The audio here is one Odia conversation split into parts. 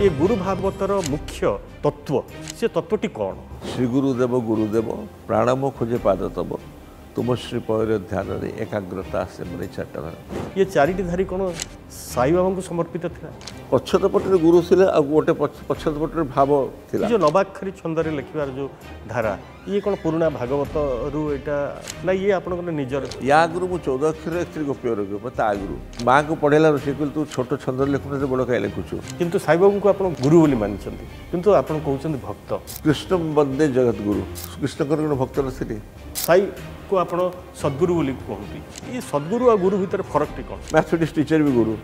ये गुरु भागवतर मुख्य तत्व से तत्वटी कौन? श्री गुरुदेव प्राणम खोजे पाद तब तुम श्री पयर ध्यान रे एकाग्रता से मन चार ये चारिटी धारी कौन साई बाबा को समर्पित था? पछत पटे गुरु थे गोटे पछत पटे भाव थिला जो नवाक्षरी छंद रे लिखिबार जो धारा ये कौन पुराना भागवत रु एटा ना ये आपन निजर? या गुरु मु 14 अक्षर एक्चुअली गोप्य रोग ता गुरु माँ को पढ़ेला से तू छोट छंद लिखुन बड़ कहीं लिखुचु किंतु साई बाबा को आपन गुरु बोली मानिछंती किंतु आपन कहउछंती भक्त कृष्ण वंदे जगत गुरु कृष्ण भक्त नथिले साई को आपण सद्गुरु बोली कहती ये सद्गुरु और गुरु भीतर फरक टी कौन? मैथमेटिक्स टीचर भी गुरु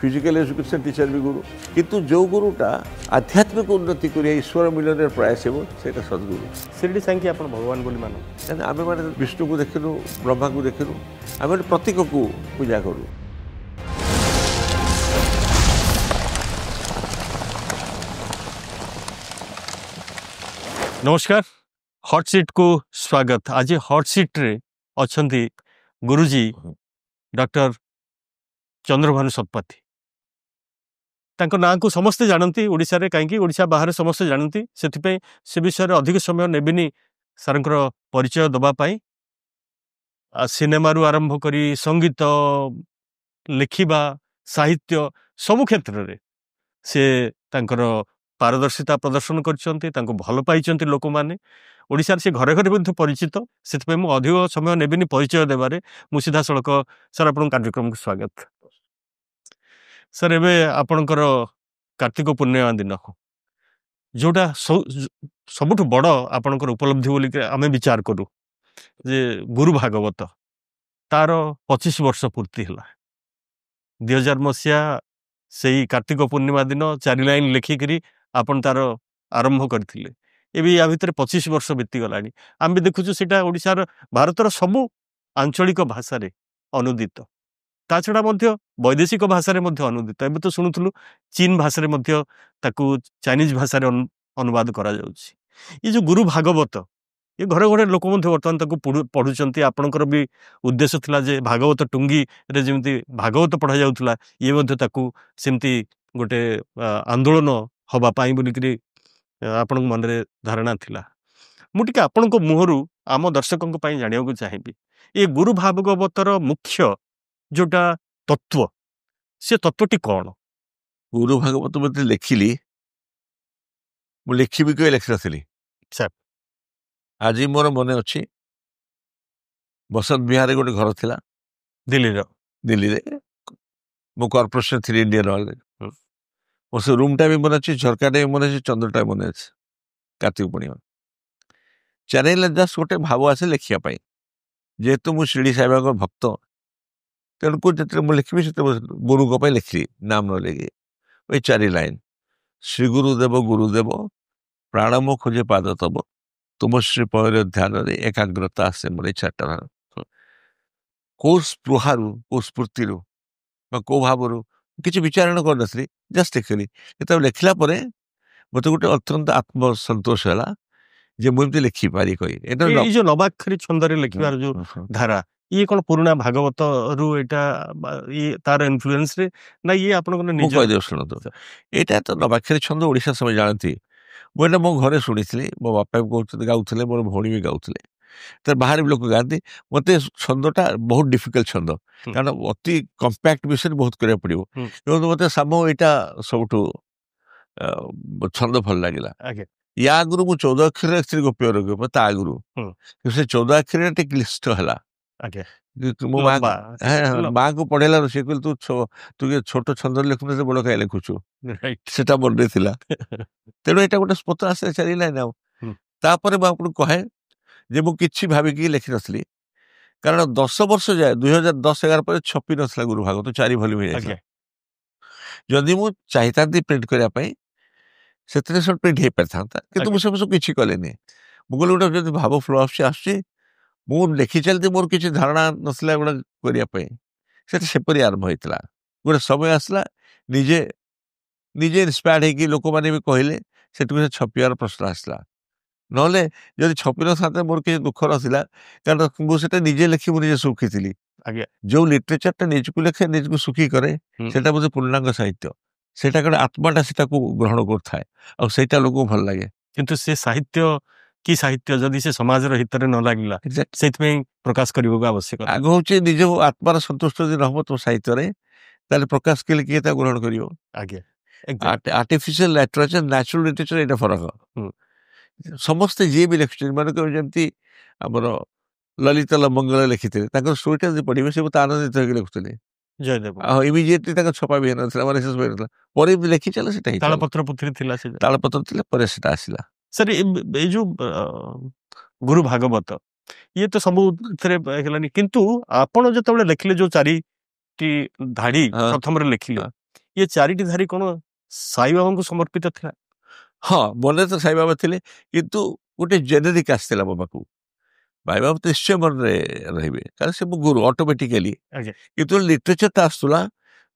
फिजिकल एजुकेशन टीचर भी गुरु किंतु जो गुरुटा आध्यात्मिक उन्नति करिया ईश्वर मिलन प्रयास हो सेटा सद्गुरु शिरडी साईं की आपण भगवान बोली मान आम मैंने विष्णु को देखिलु ब्रह्मा को देखिलु आम प्रतीक को पूजा करूँ। नमस्कार हॉट सीट को स्वागत। आज हॉट सीट रे अछंती गुरुजी डॉक्टर चंद्रभानु शतपथी तांको नाँ को समस्ते जानती ओडिशा रे कहीं ओडिशा बाहर समस्ते जानती से विषय रे अधिक समय नेबिनी सारंकर परिचय दबा पाई सिनेमा रु आरंभ करी संगीत लिखिबा साहित्य सबु क्षेत्र रे से तांकर पारदर्शिता प्रदर्शन करछंती तांको भल पाइछंती लोक माने ओडिशा से घरे घरे भी परिचित से मु अधिक समय नेबिनी परिचय देबारे मु सीधा सड़क सर आपन कार्यक्रम को स्वागत। सर एबे आपनकर कार्तिक पूर्णिमा दिन जोटा सबुठ बड़ आपनकर उपलब्धि बोली आमे विचार करू जे गुरु भागवत तार 25 वर्ष पूर्ति हला 2000 मसीहा से कार्तिक पूर्णिमा दिन 4 लाइन लिखिकी आपन तार आरंभ करथिले एबे या भितर 25 वर्ष बीती गलानी आम भी देखुछु सेटा ओडिशार भारतर सबु आंचलिक भाषा रे अनुदित ता छड़ा मध्य वैदेशिक भाषा रे मध्य अनुदित एबे तो शुणुथुलु चीन भाषा रे मध्य ताकू चाइनीज भाषा रे अनुवाद करा जाउछि। ये जो गुरु भागवत ये घरे घरे लोक मध्य वर्तमान ताकू पढुचंती आपनकर भी उद्देश्य थिला जे भागवत टुंगी रे जेमती भागवत पढ़ा जाउथला ये मध्य ताकू सेमती गोटे आंदोलन हवा पाई बोलिकरी आपण मन रे धारणा थिला। मु टिके आपनको मुहरु आम दर्शकों पई जानिया को चाहिबी ये गुरु भागवतर मुख्य जोटा तत्व से तत्वटी कौन? गुरु भागवत मते लिखिली मु लिखिबी को लिख रथली सर आज मोर मन अच्छी बसंत बिहार गोटे घर थिला दिल्ली रे मो कॉर्पोरेशन थी इंडियन ऑयल मो से रूम टा भी मन अच्छी झरका भी मन अच्छी चंद्रटा मन अच्छे कार्तिक पूर्णिमा चैनल जस्ट गोटे भाव आसे लिखापी जेहेतु मु शिरडी साई बाबा भक्त तेणुक जो मुझे लिखी से गुरु लिखली नाम न लगे वही 4 लाइन श्री गुरुदेव प्राणम खोजे पाद तब तुम श्री पयर ध्यान रे एकाग्रता से मन चार कौ स्पृहारू कौ स्फूर्ति कौ भाव किसी विचारण कर नी जस्ट लिखली जो लिखला मत गोटे अत्यंत आत्मसंतोष है जे मुझे लिखिपारी कही जो नवाक्षरी छंद रे लिखिबार जो धारा ये कौन पुराना भागवत रु एटा ये तार इन्फ्लुएंस रे ना ये आपन निज कह दे शुण तो यहाँ तो नवाक्षरी छंद ओडिशा समय जानती मुझे मो घरे शुणी मो बापा भी गाँव मोर भौणी भी गाँव तर बाहर भी लोक गाँती मत छंदटा बहुत डिफिकल्ट छंद कारण अति कंपैक्ट विषय बहुत करा पड़ो मत साम यहाँ सब छंद भल लगे या आगु मु 14 अक्षर एक्चुअली गोप्य रोग ता आगु से 14 अक्षर क्लिष्ट है मो माँ को पढ़ेला से तू तू छोट छंद लिखुन बड़ कहीं लिखुचु सेटा मन तेणु यहाँ गोटे स्पोत्र आसे 4 लाइन आपर मुझे कहे जे मु किछि भाविकी लिखि नथली कारण 10 वर्ष जाए 2010-11 पर छपी नसला गुरु भागवत 4 वॉल्यूम जदि मु चाहिता प्रिंट करने से प्रिंट हो पारि था कि मुझे किसी कलेनि मुझे गोटे जब भाव फ्लो आसुच्छी मुझे लिखि चलती मोर किसी धारणा नसला गुड़ा करने सेपरी आरंभ होता गोटे समय आसला निजे निजे इन्स्पायर्ड होगी लोक मैंने भी कहले से छपियार प्रश्न आसला नले जब छपी न था मोर किसी दुख नाला कारण मुझे निजे लिखी मुझे सुखी थी जो लिटरेचर टा निजक लिखे निजक सुखी करे से मुझे पूर्णांग साहित्य ସେଇଟା ଗୋଟେ ଆତ୍ମାଟା ସେଟାକୁ ଗ୍ରହଣ କରୁଥାଏ ଆଉ ସେଇଟା ଲୋକଙ୍କୁ ଭଲ ଲାଗେ। କିନ୍ତୁ ସେ ସାହିତ୍ୟ କି ସାହିତ୍ୟ ଯଦି ସେ ସମାଜର ହିତରେ ନ ଲାଗିଲା Exactly. ସେଇଥିପାଇଁ ପ୍ରକାଶ କରିବାକୁ ଆବଶ୍ୟକ। ଆଗ ହଉଛି ନିଜ ଆତ୍ମାର ସନ୍ତୁଷ୍ଟ ଯଦି ନ ହବ ତୋ ସାହିତ୍ୟରେ ତାହେଲେ ପ୍ରକାଶ କଲେ କିଏ ତା ଗ୍ରହଣ କରିବ? ଆଜ୍ଞା exactly. Artificial literature natural literature ଏଇଟା ଫରକ। ହୁଁ। ସମସ୍ତେ ଯିଏ ବି ଲେଖୁଛନ୍ତି ମନେକର ଯେମିତି ଆମର ଲଳିତ ମଙ୍ଗଳ ଲେଖିଥିଲେ ତାଙ୍କର ଷ୍ଟୋରିଟା ଯଦି ପଢିବେ ସେ ବହୁତ ଆନନ୍ଦିତ ହେଇକି ଲେଖୁଥିଲେ ଜୟଦେବ ଆଉ ଇମିଜିଏଟଲି ତାଙ୍କ ଛପା ବି ହେଇନଥିଲା ମାନେ ଶେଷ ହେଇନଥିଲା ପରେ ବି ଲେଖି ଚାଲ ସେଟା ହେଇଥିଲା ତାଳପତ୍ର ପୁଥିରେ ଥିଲା ସେ। ତାଳପତ୍ର ଥିଲେ ପରେ ସେଟା ଆସିଲା। ସାର୍ ଏଇ ଯୋଉ ଗୁରୁ ଭାଗବତ ଇଏ ତ ସବୁଥିରେ ହେଇଗଲାନି କିନ୍ତୁ ଆପଣ ଯେତେବେଳେ ଲେଖିଲେ ଯୋଉ 4ଟି ଧାଡି ହଁ ପ୍ରଥମରେ ଲେଖିଲେ ହଁ। ଇଏ 4ଟି ଧାଡି କଣ ସାଇବାବାଙ୍କୁ ସମର୍ପିତ ଥିଲା? ହଁ ମନରେ ତ ସାଇବାବା ଥିଲେ କିନ୍ତୁ ଗୋଟେ ଜେନେରିକ ଆସିଥିଲା ମୋ ପାଖକୁ ସାଇବାବା ତ ନିଶ୍ଚୟ ମନରେ ରହିବେ କାରଣ ସେ ମୋ ଗୁରୁ ଅଟୋମେଟିକାଲି। ଆଜ୍ଞା କିନ୍ତୁ ଲିଟରେଚରଟା ଆସୁଥିଲା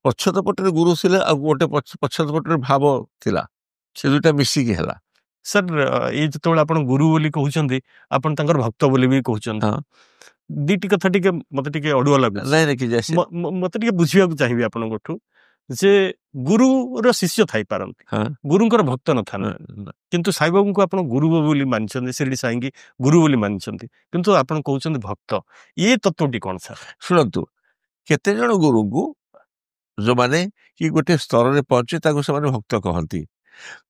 ପଛତ ପଟରେ ଗୁରୁ ଥିଲେ ଆଉ ଗୋଟେ ପଛତ ପଟରେ ଭାବ ଥିଲା ସେ ଦୁଇଟା ମିଶିକି ହେଲା। ସାର୍ ଏଇ ଯେତେବେଳେ ଆପଣ ଗୁରୁ ବୋଲି କହୁଛନ୍ତି ଆପଣ ତାଙ୍କର ଭକ୍ତ ବୋଲି ବି କହୁଛନ୍ତି ହଁ ଦିଟି କଥା ଟିକେ ମତେ ଟିକେ ଅଡୁଆ ଲାଗୁଛି। ନାଇଁ ନାଇଁ କିଛି ଆସେ ମତେ ଟିକେ ବୁଝିବାକୁ ଚାହିଁବି ଆପଣଙ୍କଠୁ ଯେ ଗୁରୁର ଶିଷ୍ୟ ଥାଇପାରନ୍ତି ହଁ ଗୁରୁଙ୍କର ଭକ୍ତ ନଥାନ୍ତି କିନ୍ତୁ ସାଇବାବୁଙ୍କୁ ଆପଣ ଗୁରୁ ବୋଲି ମାନିଛନ୍ତି ଶିରିଡି ସାଇଙ୍କି ଗୁରୁ ବୋଲି ମାନିଛନ୍ତି କିନ୍ତୁ ଆପଣ କହୁଛନ୍ତି ଭକ୍ତ ଇଏ ତତ୍ତ୍ୱଟି କଣ ସାର୍? ଶୁଣନ୍ତୁ କେତେ ଜଣ ଗୁରୁଙ୍କୁ ଯୋଉମାନେ କି ଗୋଟେ ସ୍ତରରେ ପହଞ୍ଚେ ତାକୁ ସେମାନେ ଭକ୍ତ କହନ୍ତି।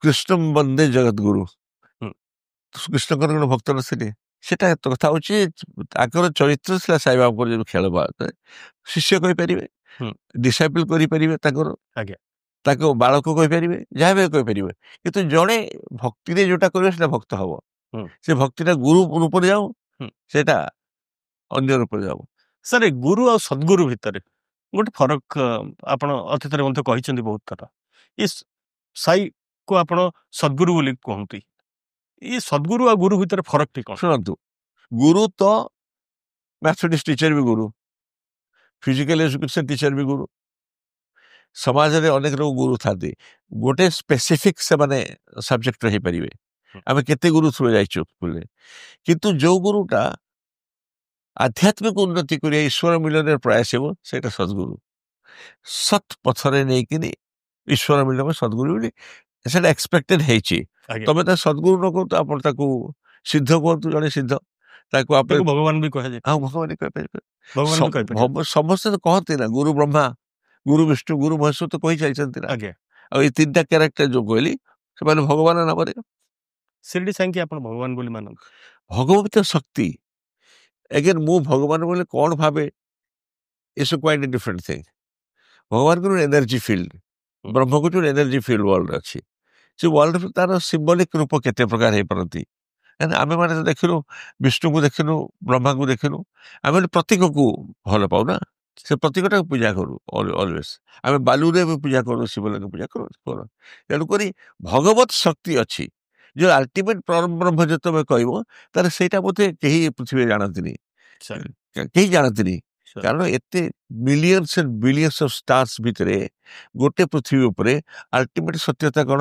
କୃଷ୍ଣ ବନ୍ଦେ ଜଗତ ଗୁରୁ ହୁଁ। କୃଷ୍ଣଙ୍କର ଗୋଟେ ଭକ୍ତ ନଥିଲେ ସେଟା କଥା ହଉଛି ତାଙ୍କର ଚରିତ୍ର ଥିଲା ସାଇବାବାଙ୍କର ଯୋଉ ଖେଳ ଶିଷ୍ୟ କହିପାରିବେ ହୁଁ। ଡିସାଇପଲ କରିପାରିବେ ତାଙ୍କର ଆଜ୍ଞା ତାକୁ ବାଳକ କହିପାରିବେ ଯାହା ବି କହିପାରିବେ କିନ୍ତୁ ଜଣେ ଭକ୍ତିରେ ଯୋଉଟା କରିବ ସେଟା ଭକ୍ତ ହବ ହୁଁ। ସେ ଭକ୍ତିଟା ଗୁରୁ ରୂପରେ ଯାଉ ହୁଁ। ସେଟା ଅନ୍ୟ ରୂପରେ ଯାଉ। ସାର୍ ଏ ଗୁରୁ ଆଉ ସଦ୍ଗୁରୁ ଭିତରେ ଗୋଟେ ଫରକ ଆପଣ ଅତୀତରେ ମଧ୍ୟ କହିଛନ୍ତି ବହୁତ ଥର ଏ ସାଇକୁ ଆପଣ ସଦ୍ଗୁରୁ ବୋଲି କୁହନ୍ତି ଏ ସଦ୍ଗୁରୁ ଆଉ ଗୁରୁ ଭିତରେ ଫରକଟି କଣ? ଶୁଣନ୍ତୁ ଗୁରୁ ତ ମ୍ୟାଥମେଟିକ୍ସ ଟିଚର ବି ଗୁରୁ ଫିଜିକାଲ ଏଜୁକେସନ ଟିଚର ବି ଗୁରୁ ସମାଜରେ ଅନେକ ଲୋକ ଗୁରୁ ଥାନ୍ତି ଗୋଟେ ସ୍ପେସିଫିକ ସେମାନେ ସବଜେକ୍ଟରେ ହେଇପାରିବେ ଆମେ କେତେ ଗୁରୁ ଥ୍ରୁ ଯାଇଛୁ ସ୍କୁଲରେ କିନ୍ତୁ ଯୋଉ ଗୁରୁଟା ଆଧ୍ୟାତ୍ମିକ ଉନ୍ନତି କରିବା ଈଶ୍ୱର ମିଳନରେ ପ୍ରୟାସ ହେବ ସେଇଟା ସଦ୍ଗୁରୁ ସତ୍ ପଥରେ ନେଇକିନି ଈଶ୍ୱର ମିଳନ ସଦ୍ଗୁରୁ ବୋଲି ସେଟା ଏକ୍ସପେକ୍ଟେଡ ହେଇଛି। ଆଜ୍ଞା ତମେ ତା ସଦ୍ଗୁରୁ ନ କୁହନ୍ତୁ ଆପଣ ତାକୁ ସିଦ୍ଧ କୁହନ୍ତୁ ଜଣେ ସିଦ୍ଧ ତାକୁ ଆପଣ ତାକୁ ଭଗବାନ ବି କୁହାଯାଏ ଆଉ ଭଗବାନ କହିପାରିବେ ଭଗବାନ ବି କହିପାରିବେ ସମସ୍ତେ ତ କହନ୍ତି ନା ଗୁରୁ ବ୍ରହ୍ମା ଗୁରୁ ବିଷ୍ଣୁ ଗୁରୁ ମହେଶ୍ୱର ତ କହି ଚାଲିଛନ୍ତି ନା ଆଜ୍ଞା ଆଉ ଏଇ ତିନିଟା କ୍ୟାରେକ୍ଟର ଯୋଉ କହିଲି ସେମାନେ ଭଗବାନ ନାମରେ ଶିରିଡି ସାଇଙ୍କି ଆପଣ ଭଗବାନ ବୋଲି ମାନନ୍ତି? ଭଗବତ ଶକ୍ତି ଏଗେନ୍ ମୁଁ ଭଗବାନ ବୋଲି କଣ ଭାବେ ଏସବୁ କ୍ୱାଇଟ୍ ଡିଫରେଣ୍ଟ ଥିଙ୍ଗ ଭଗବାନଙ୍କର ଏନର୍ଜି ଫିଲ୍ଡ ବ୍ରହ୍ମକୁ ଯୋଉ ଏନର୍ଜି ଫିଲ୍ଡ ୱାର୍ଲଡ ଅଛି ସେ ୱାର୍ଲଡ ତାର ସିମ୍ବଲିକ ରୂପ କେତେ ପ୍ରକାର ହେଇପାରନ୍ତି ଆମେ ମାନେ ଦେଖିନୁ ବିଷ୍ଣୁକୁ ଦେଖିନୁ ବ୍ରହ୍ମାଙ୍କୁ ଦେଖିନୁ ଆମେ ପ୍ରତୀକକୁ ଭଲ ପାଉନା ସେ ପ୍ରତୀକଟାକୁ ପୂଜା କରୁ ଅଲୱେଜ ଆମେ ବାଲୁରେ ବି ପୂଜା କରୁ ଶିବଲିଙ୍ଗ ପୂଜା କରୁ ତେଣୁକରି ଭଗବତ ଶକ୍ତି ଅଛି ଯୋଉ ଆଲ୍ଟିମେଟ ବ୍ରହ୍ମ ଯେତେବେଳେ କହିବ ତାହେଲେ ସେଇଟା ବୋଧେ କେହି ପୃଥିବୀରେ ଜାଣନ୍ତିନି କେହି ଜାଣନ୍ତିନି କାରଣ ଏତେ millions and billions of stars ଭିତରେ ଗୋଟେ ପୃଥିବୀ ଉପରେ ଆଲ୍ଟିମେଟ ସତ୍ୟତା କଣ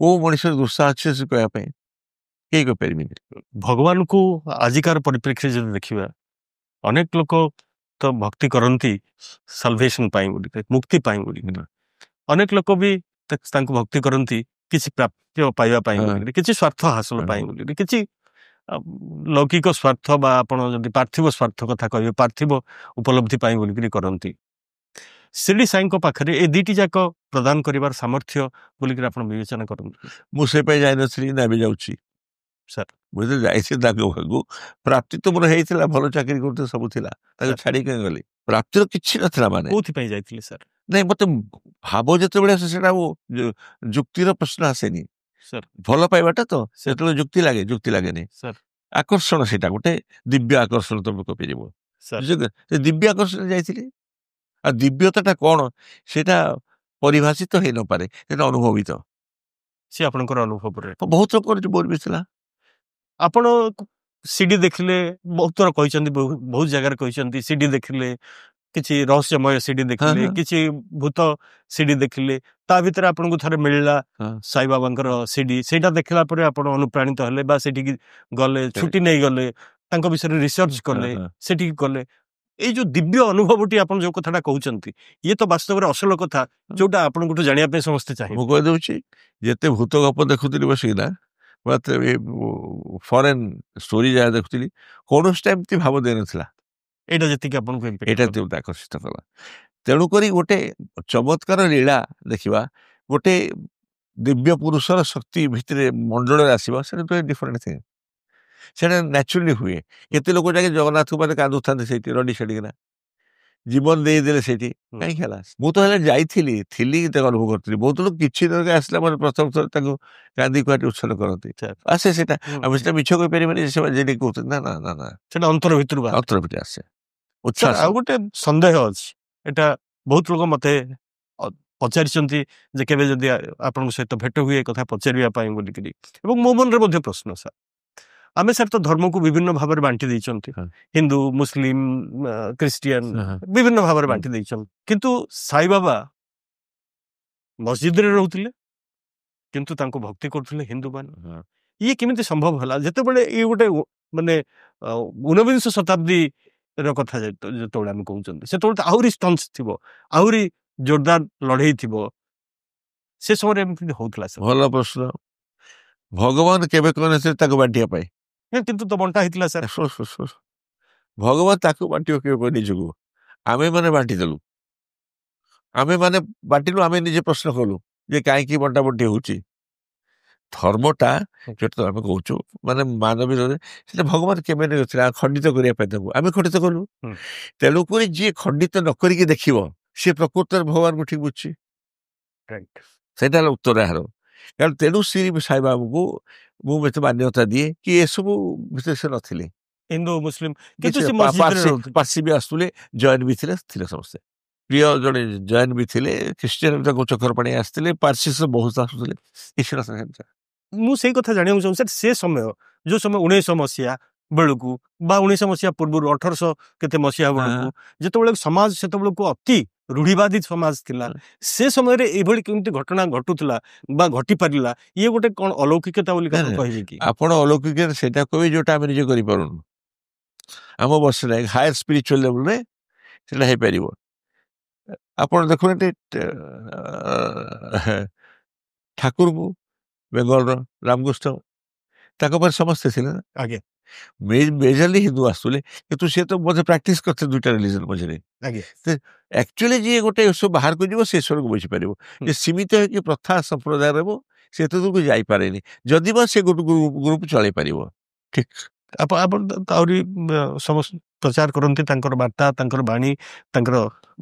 କୋଉ ମଣିଷର ଦୋଷା ଅଛି ସେ କହିବା ପାଇଁ କେହି କହିପାରିବେନି। ଭଗବାନଙ୍କୁ ଆଜିକାର ପରିପ୍ରେକ୍ଷୀରେ ଯଦି ଦେଖିବା ଅନେକ ଲୋକ ତ ଭକ୍ତି କରନ୍ତି ସାଲଭେସନ ପାଇଁ ବୋଲି ମୁକ୍ତି ପାଇଁ ବୋଲି ଅନେକ ଲୋକ ବି ତାଙ୍କୁ ଭକ୍ତି କରନ୍ତି କିଛି ପ୍ରାପ୍ୟ ପାଇବା ପାଇଁ ବୋଲି କିଛି ସ୍ୱାର୍ଥ ହାସଲ ପାଇଁ ବୋଲି କିଛି ଲୌକିକ ସ୍ୱାର୍ଥ ବା ଆପଣ ଯଦି ପାର୍ଥିବ ସ୍ୱାର୍ଥ କଥା କହିବେ ପାର୍ଥିବ ଉପଲବ୍ଧି ପାଇଁ ବୋଲିକିରି କରନ୍ତି। ଶିରିଡି ସାଇଙ୍କ ପାଖରେ ଏ ଦିଟି ଯାକ ପ୍ରଦାନ କରିବାର ସାମର୍ଥ୍ୟ ବୋଲିକିରି ଆପଣ ବିବେଚନା କରନ୍ତି? ମୁଁ ସେ ପାଇଁ ଯାଇନଥିଲି ନା ବି ଯାଉଛି ସାର୍ ମୁଁ ତ ଯାଇଥିଲି ତାଙ୍କ ପାଖକୁ ପ୍ରାପ୍ତି ତ ମୋର ହେଇଥିଲା ଭଲ ଚାକିରି କରୁଥିଲେ ସବୁ ଥିଲା ତାକୁ ଛାଡିକି ଗଲି ପ୍ରାପ୍ତିର କିଛି ନଥିଲା ମାନେ କୋଉଥିପାଇଁ ଯାଇଥିଲେ ସାର୍? ନାଇଁ ମତେ ଭାବ ଯେତେବେଳେ ଆସେ ସେଟା ଆଉ ଯୁକ୍ତିର ପ୍ରଶ୍ନ ଆସେନି ସାର୍ ଭଲ ପାଇବାଟା ତ ସେତେବେଳେ ଯୁକ୍ତି ଲାଗେନି ସାର୍ ଆକର୍ଷଣ ସେଇଟା ଗୋଟେ ଦିବ୍ୟ ଆକର୍ଷଣ ତମେ କହିପାରିବ ସାର୍ ସେ ଦିବ୍ୟ ଆକର୍ଷଣ ଯାଇଥିଲି ଆଉ ଦିବ୍ୟତାଟା କଣ ସେଇଟା ପରିଭାଷିତ ହେଇନପାରେ ସେଇଟା ଅନୁଭବିତ ସେ ଆପଣଙ୍କର ଅନୁଭବରେ ବହୁତ ଲୋକର ମୋର ବି ଥିଲା। ଆପଣ ସିଡି ଦେଖିଲେ ବହୁତ ଥର କହିଛନ୍ତି ବହୁତ ଜାଗାରେ କହିଛନ୍ତି ସିଡି ଦେଖିଲେ କିଛି ରହସ୍ୟମୟ ସିଡି ଦେଖିଲେ କିଛି ଭୂତ ସିଡି ଦେଖିଲେ ତା ଭିତରେ ଆପଣଙ୍କୁ ଥରେ ମିଳିଲା ସାଇବାବାଙ୍କର ସିଡି ସେଇଟା ଦେଖିଲା ପରେ ଆପଣ ଅନୁପ୍ରାଣିତ ହେଲେ ବା ସେଠିକି ଗଲେ ଛୁଟି ନେଇ ଗଲେ ତାଙ୍କ ବିଷୟରେ ରିସର୍ଚ୍ଚ କଲେ ସେଠିକି ଗଲେ ଏଇ ଯୋଉ ଦିବ୍ୟ ଅନୁଭବଟି ଆପଣ ଯୋଉ କଥାଟା କହୁଛନ୍ତି ଇଏ ତ ବାସ୍ତବରେ ଅସଲ କଥା ଯୋଉଟା ଆପଣଙ୍କଠୁ ଜାଣିବା ପାଇଁ ସମସ୍ତେ ଚାହିଁବେ। ମୁଁ କହିଦେଉଛି ଯେତେ ଭୂତ ଗପ ଦେଖୁଥିଲି ବସିକିନା ଫରେନ୍ ଷ୍ଟୋରି ଯାହା ଦେଖୁଥିଲି କୌଣସିଟା ଏମିତି ଭାବ ଦେଇନଥିଲା ଏଇଟା ଯେତିକି ଆପଣଙ୍କୁ impact ଏଇଟା କଲା। ମତେ ଆକର୍ଷିତ କଲା। ତେଣୁକରି ଗୋଟେ ଚମତ୍କାର ଲୀଳା ଦେଖିବା, ଗୋଟେ ଦିବ୍ୟ ପୁରୁଷର ଶକ୍ତି ଭିତରେ ମଣ୍ଡଳରେ ଆସିବା, ସେଟା ତ ଡିଫରେଣ୍ଟ ଥିଙ୍ଗ। ସେଟା ନ୍ୟାଚୁରାଲି ହୁଏ। କେତେ ଲୋକ ଯାଇକି ଜଗନ୍ନାଥଙ୍କୁ ମାନେ କାନ୍ଦୁଥାନ୍ତି ସେଇଠି ରଡି ଛାଡିକିନା, ଜୀବନ ଦେଇଦେଲେ ସେଇଠି, କାହିଁକି ହେଲା? ମୁଁ ତ ହେଲେ ଯାଇଥିଲି, ଥିଲି, ତାକୁ ଅନୁଭବ କରିଥିଲି। ବହୁତ ଲୋକ କିଛି ଦିନ ଆସିଲା ପରେ ପ୍ରଥମ ଥର ତାକୁ କାନ୍ଦି କୁଆଟି ଉତ୍ସର୍ଗ କରନ୍ତି, ଆସେ ସେଟା। ଆମେ ସେଟା ମିଛ କହିପାରିବାନି ଯେ ସେମାନେ ଯେଠି କହୁଛନ୍ତି, ନା ନା ନା ନା, ସେଟା ଅନ୍ତର ଭିତରୁ ବାହାରେ। ଅନ୍ତର ଭିତରେ ଆସେ ସାର୍ ଉଚ୍ଛ୍ୱାସ। ଆଉ ଗୋଟେ ସନ୍ଦେହ ଅଛି, ଏଟା ବହୁତ ଲୋକ ମତେ ପଚାରିଛନ୍ତି ଯେ କେବେ ଯଦି ଆପଣଙ୍କ ସହିତ ଭେଟ ହୁଏ କଥା ପଚାରିବା ପାଇଁ ବୋଲିକିରି, ଏବଂ ମୋ ମନରେ ମଧ୍ୟ ପ୍ରଶ୍ନ ସାର୍। ଆମେ ସାର୍ ତ ଧର୍ମକୁ ବିଭିନ୍ନ ଭାବରେ ବାଣ୍ଟି ଦେଇଛନ୍ତି, ହିନ୍ଦୁ, ମୁସଲିମ, ଖ୍ରୀଷ୍ଟିଆନ, ବିଭିନ୍ନ ଭାବରେ ବାଣ୍ଟି ଦେଇଛନ୍ତି। କିନ୍ତୁ ସାଇବାବା ମସଜିଦରେ ରହୁଥିଲେ କିନ୍ତୁ ତାଙ୍କୁ ଭକ୍ତି କରୁଥିଲେ ହିନ୍ଦୁମାନେ। ଇଏ କେମିତି ସମ୍ଭବ ହେଲା? ଯେତେବେଳେ ଇଏ ଗୋଟେ ମାନେ ଊନବିଂଶ ଶତାବ୍ଦୀର କଥା ଯେତେବେଳେ ଆମେ କହୁଛନ୍ତି, ସେତେବେଳେ ତ ଆହୁରି ଷ୍ଟନ୍ସ ଥିବ, ଆହୁରି ଜୋରଦାର ଲଢେଇ ଥିବ, ସେ ସମୟରେ ଏମିତି ହଉଥିଲା ସାର୍? ଭଲ ପ୍ରଶ୍ନ। ଭଗବାନ କେବେ କହିନଥିଲେ ତାକୁ ବାଣ୍ଟିବା ପାଇଁ, କିନ୍ତୁ ତ ବଣ୍ଟା ହେଇଥିଲା ସାର୍। ଭଗବାନ ତାକୁ ବାଣ୍ଟିବ କେବେ ନିଜକୁ? ଆମେ ମାନେ ବାଣ୍ଟିଦେଲୁ, ଆମେ ମାନେ ବାଣ୍ଟିଲୁ, ଆମେ ନିଜେ ପ୍ରଶ୍ନ କଲୁ ଯେ କାହିଁକି ବଣ୍ଟା ବଣ୍ଟି ହଉଛି। ଧର୍ମଟା ଯୋଉଟା ଆମେ କହୁଛୁ ମାନେ ମାନବୀୟରେ, ସେଟା ଭଗବାନ କେବେ ନେଇଥିଲେ ଖଣ୍ଡିତ କରିବା ପାଇଁ, ତାକୁ ଆମେ ଖଣ୍ଡିତ କଲୁ। ତେଣୁକରି ଯିଏ ଖଣ୍ଡିତ ନ କରିକି ଦେଖିବ, ସିଏ ପ୍ରକୃତରେ ଭଗବାନଙ୍କୁ ଠିକ ବୁଝୁଛି। ସେଇଟା ହେଲା ଉତ୍ତର ଏହାର। କାରଣ ତେଣୁ ଶ୍ରୀ ସାଇବାବାଙ୍କୁ ମୁଁ ଏତେ ମାନ୍ୟତା ଦିଏ କି ଏସବୁ ଭିତରେ ସେ ନଥିଲେ। ହିନ୍ଦୁ ମୁସଲିମ ପାର୍ସି ବି ଆସୁଥିଲେ, ଜୈନ ବି ଥିଲେ ସମସ୍ତେ। ପ୍ରିୟ ଜଣେ ଜୈନ ବି ଥିଲେ, ଖ୍ରୀଷ୍ଟିଆନ ତାଙ୍କୁ ଚକ୍ର ପାଣି ଆସିଥିଲେ, ପାର୍ସି ବହୁତ ଆସୁଥିଲେ। ମୁଁ ସେଇ କଥା ଜାଣିବାକୁ ଚାହୁଁଛି ସାର୍, ସେ ସମୟ ଯୋଉ ସମୟ 1900 ମସିହା ବେଳକୁ ବା 1900 ମସିହା ପୂର୍ବରୁ 1800 କେତେ ମସିହା ବେଳକୁ, ଯେତେବେଳେ ସମାଜ ସେତେବେଳକୁ ଅତି ରୁଢିବାଦୀ ସମାଜ ଥିଲା, ସେ ସମୟରେ ଏଇଭଳି କେମିତି ଘଟଣା ଘଟୁଥିଲା ବା ଘଟି ପାରିଲା, ଇଏ ଗୋଟେ କଣ ଅଲୌକିକତା ବୋଲି କହିବେ କି? ଆପଣ ଅଲୌକିକ ସେଇଟା କହିବେ ଯୋଉଟା ଆମେ ନିଜେ କରିପାରୁନୁ। ଆମ ବସରେ ହାୟର ସ୍ପିରିଚୁଆଲ ଲେଭେଲରେ ସେଟା ହେଇପାରିବ। ଆପଣ ଦେଖୁନାହାନ୍ତି ଠାକୁରଙ୍କୁ, ବେଙ୍ଗଲର ରାମକୃଷ୍ଣ, ତାଙ୍କ ପରେ ସମସ୍ତେ ଥିଲେ ନା। ଆଜ୍ଞା, ମେଜରଲି ହିନ୍ଦୁ ଆସୁଥିଲେ, କିନ୍ତୁ ସେ ତ ବୋଧେ ପ୍ରାକ୍ଟିସ କରିଥିଲେ ଦୁଇଟା ରିଲିଜନ ମଝିରେ। ଆକ୍ଚୁଆଲି ଯିଏ ଗୋଟେ ଏସବୁ ବାହାରକୁ ଯିବ ସେ ଏସବୁ ବୁଝିପାରିବ ଯେ ସୀମିତ ହେଇକି ପ୍ରଥା ସମ୍ପ୍ରଦାୟ ରହିବ, ସେ ଏତେ ଦୂରକୁ ଯାଇପାରେନି। ଯଦି ବା ସେ ଗୋଟେ ଗ୍ରୁପ ଚଳେଇ ପାରିବ, ଠିକ। ଆପଣ ଆହୁରି ସମସ୍ତ ପ୍ରଚାର କରନ୍ତି ତାଙ୍କର ବାର୍ତ୍ତା, ତାଙ୍କର ବାଣୀ, ତାଙ୍କର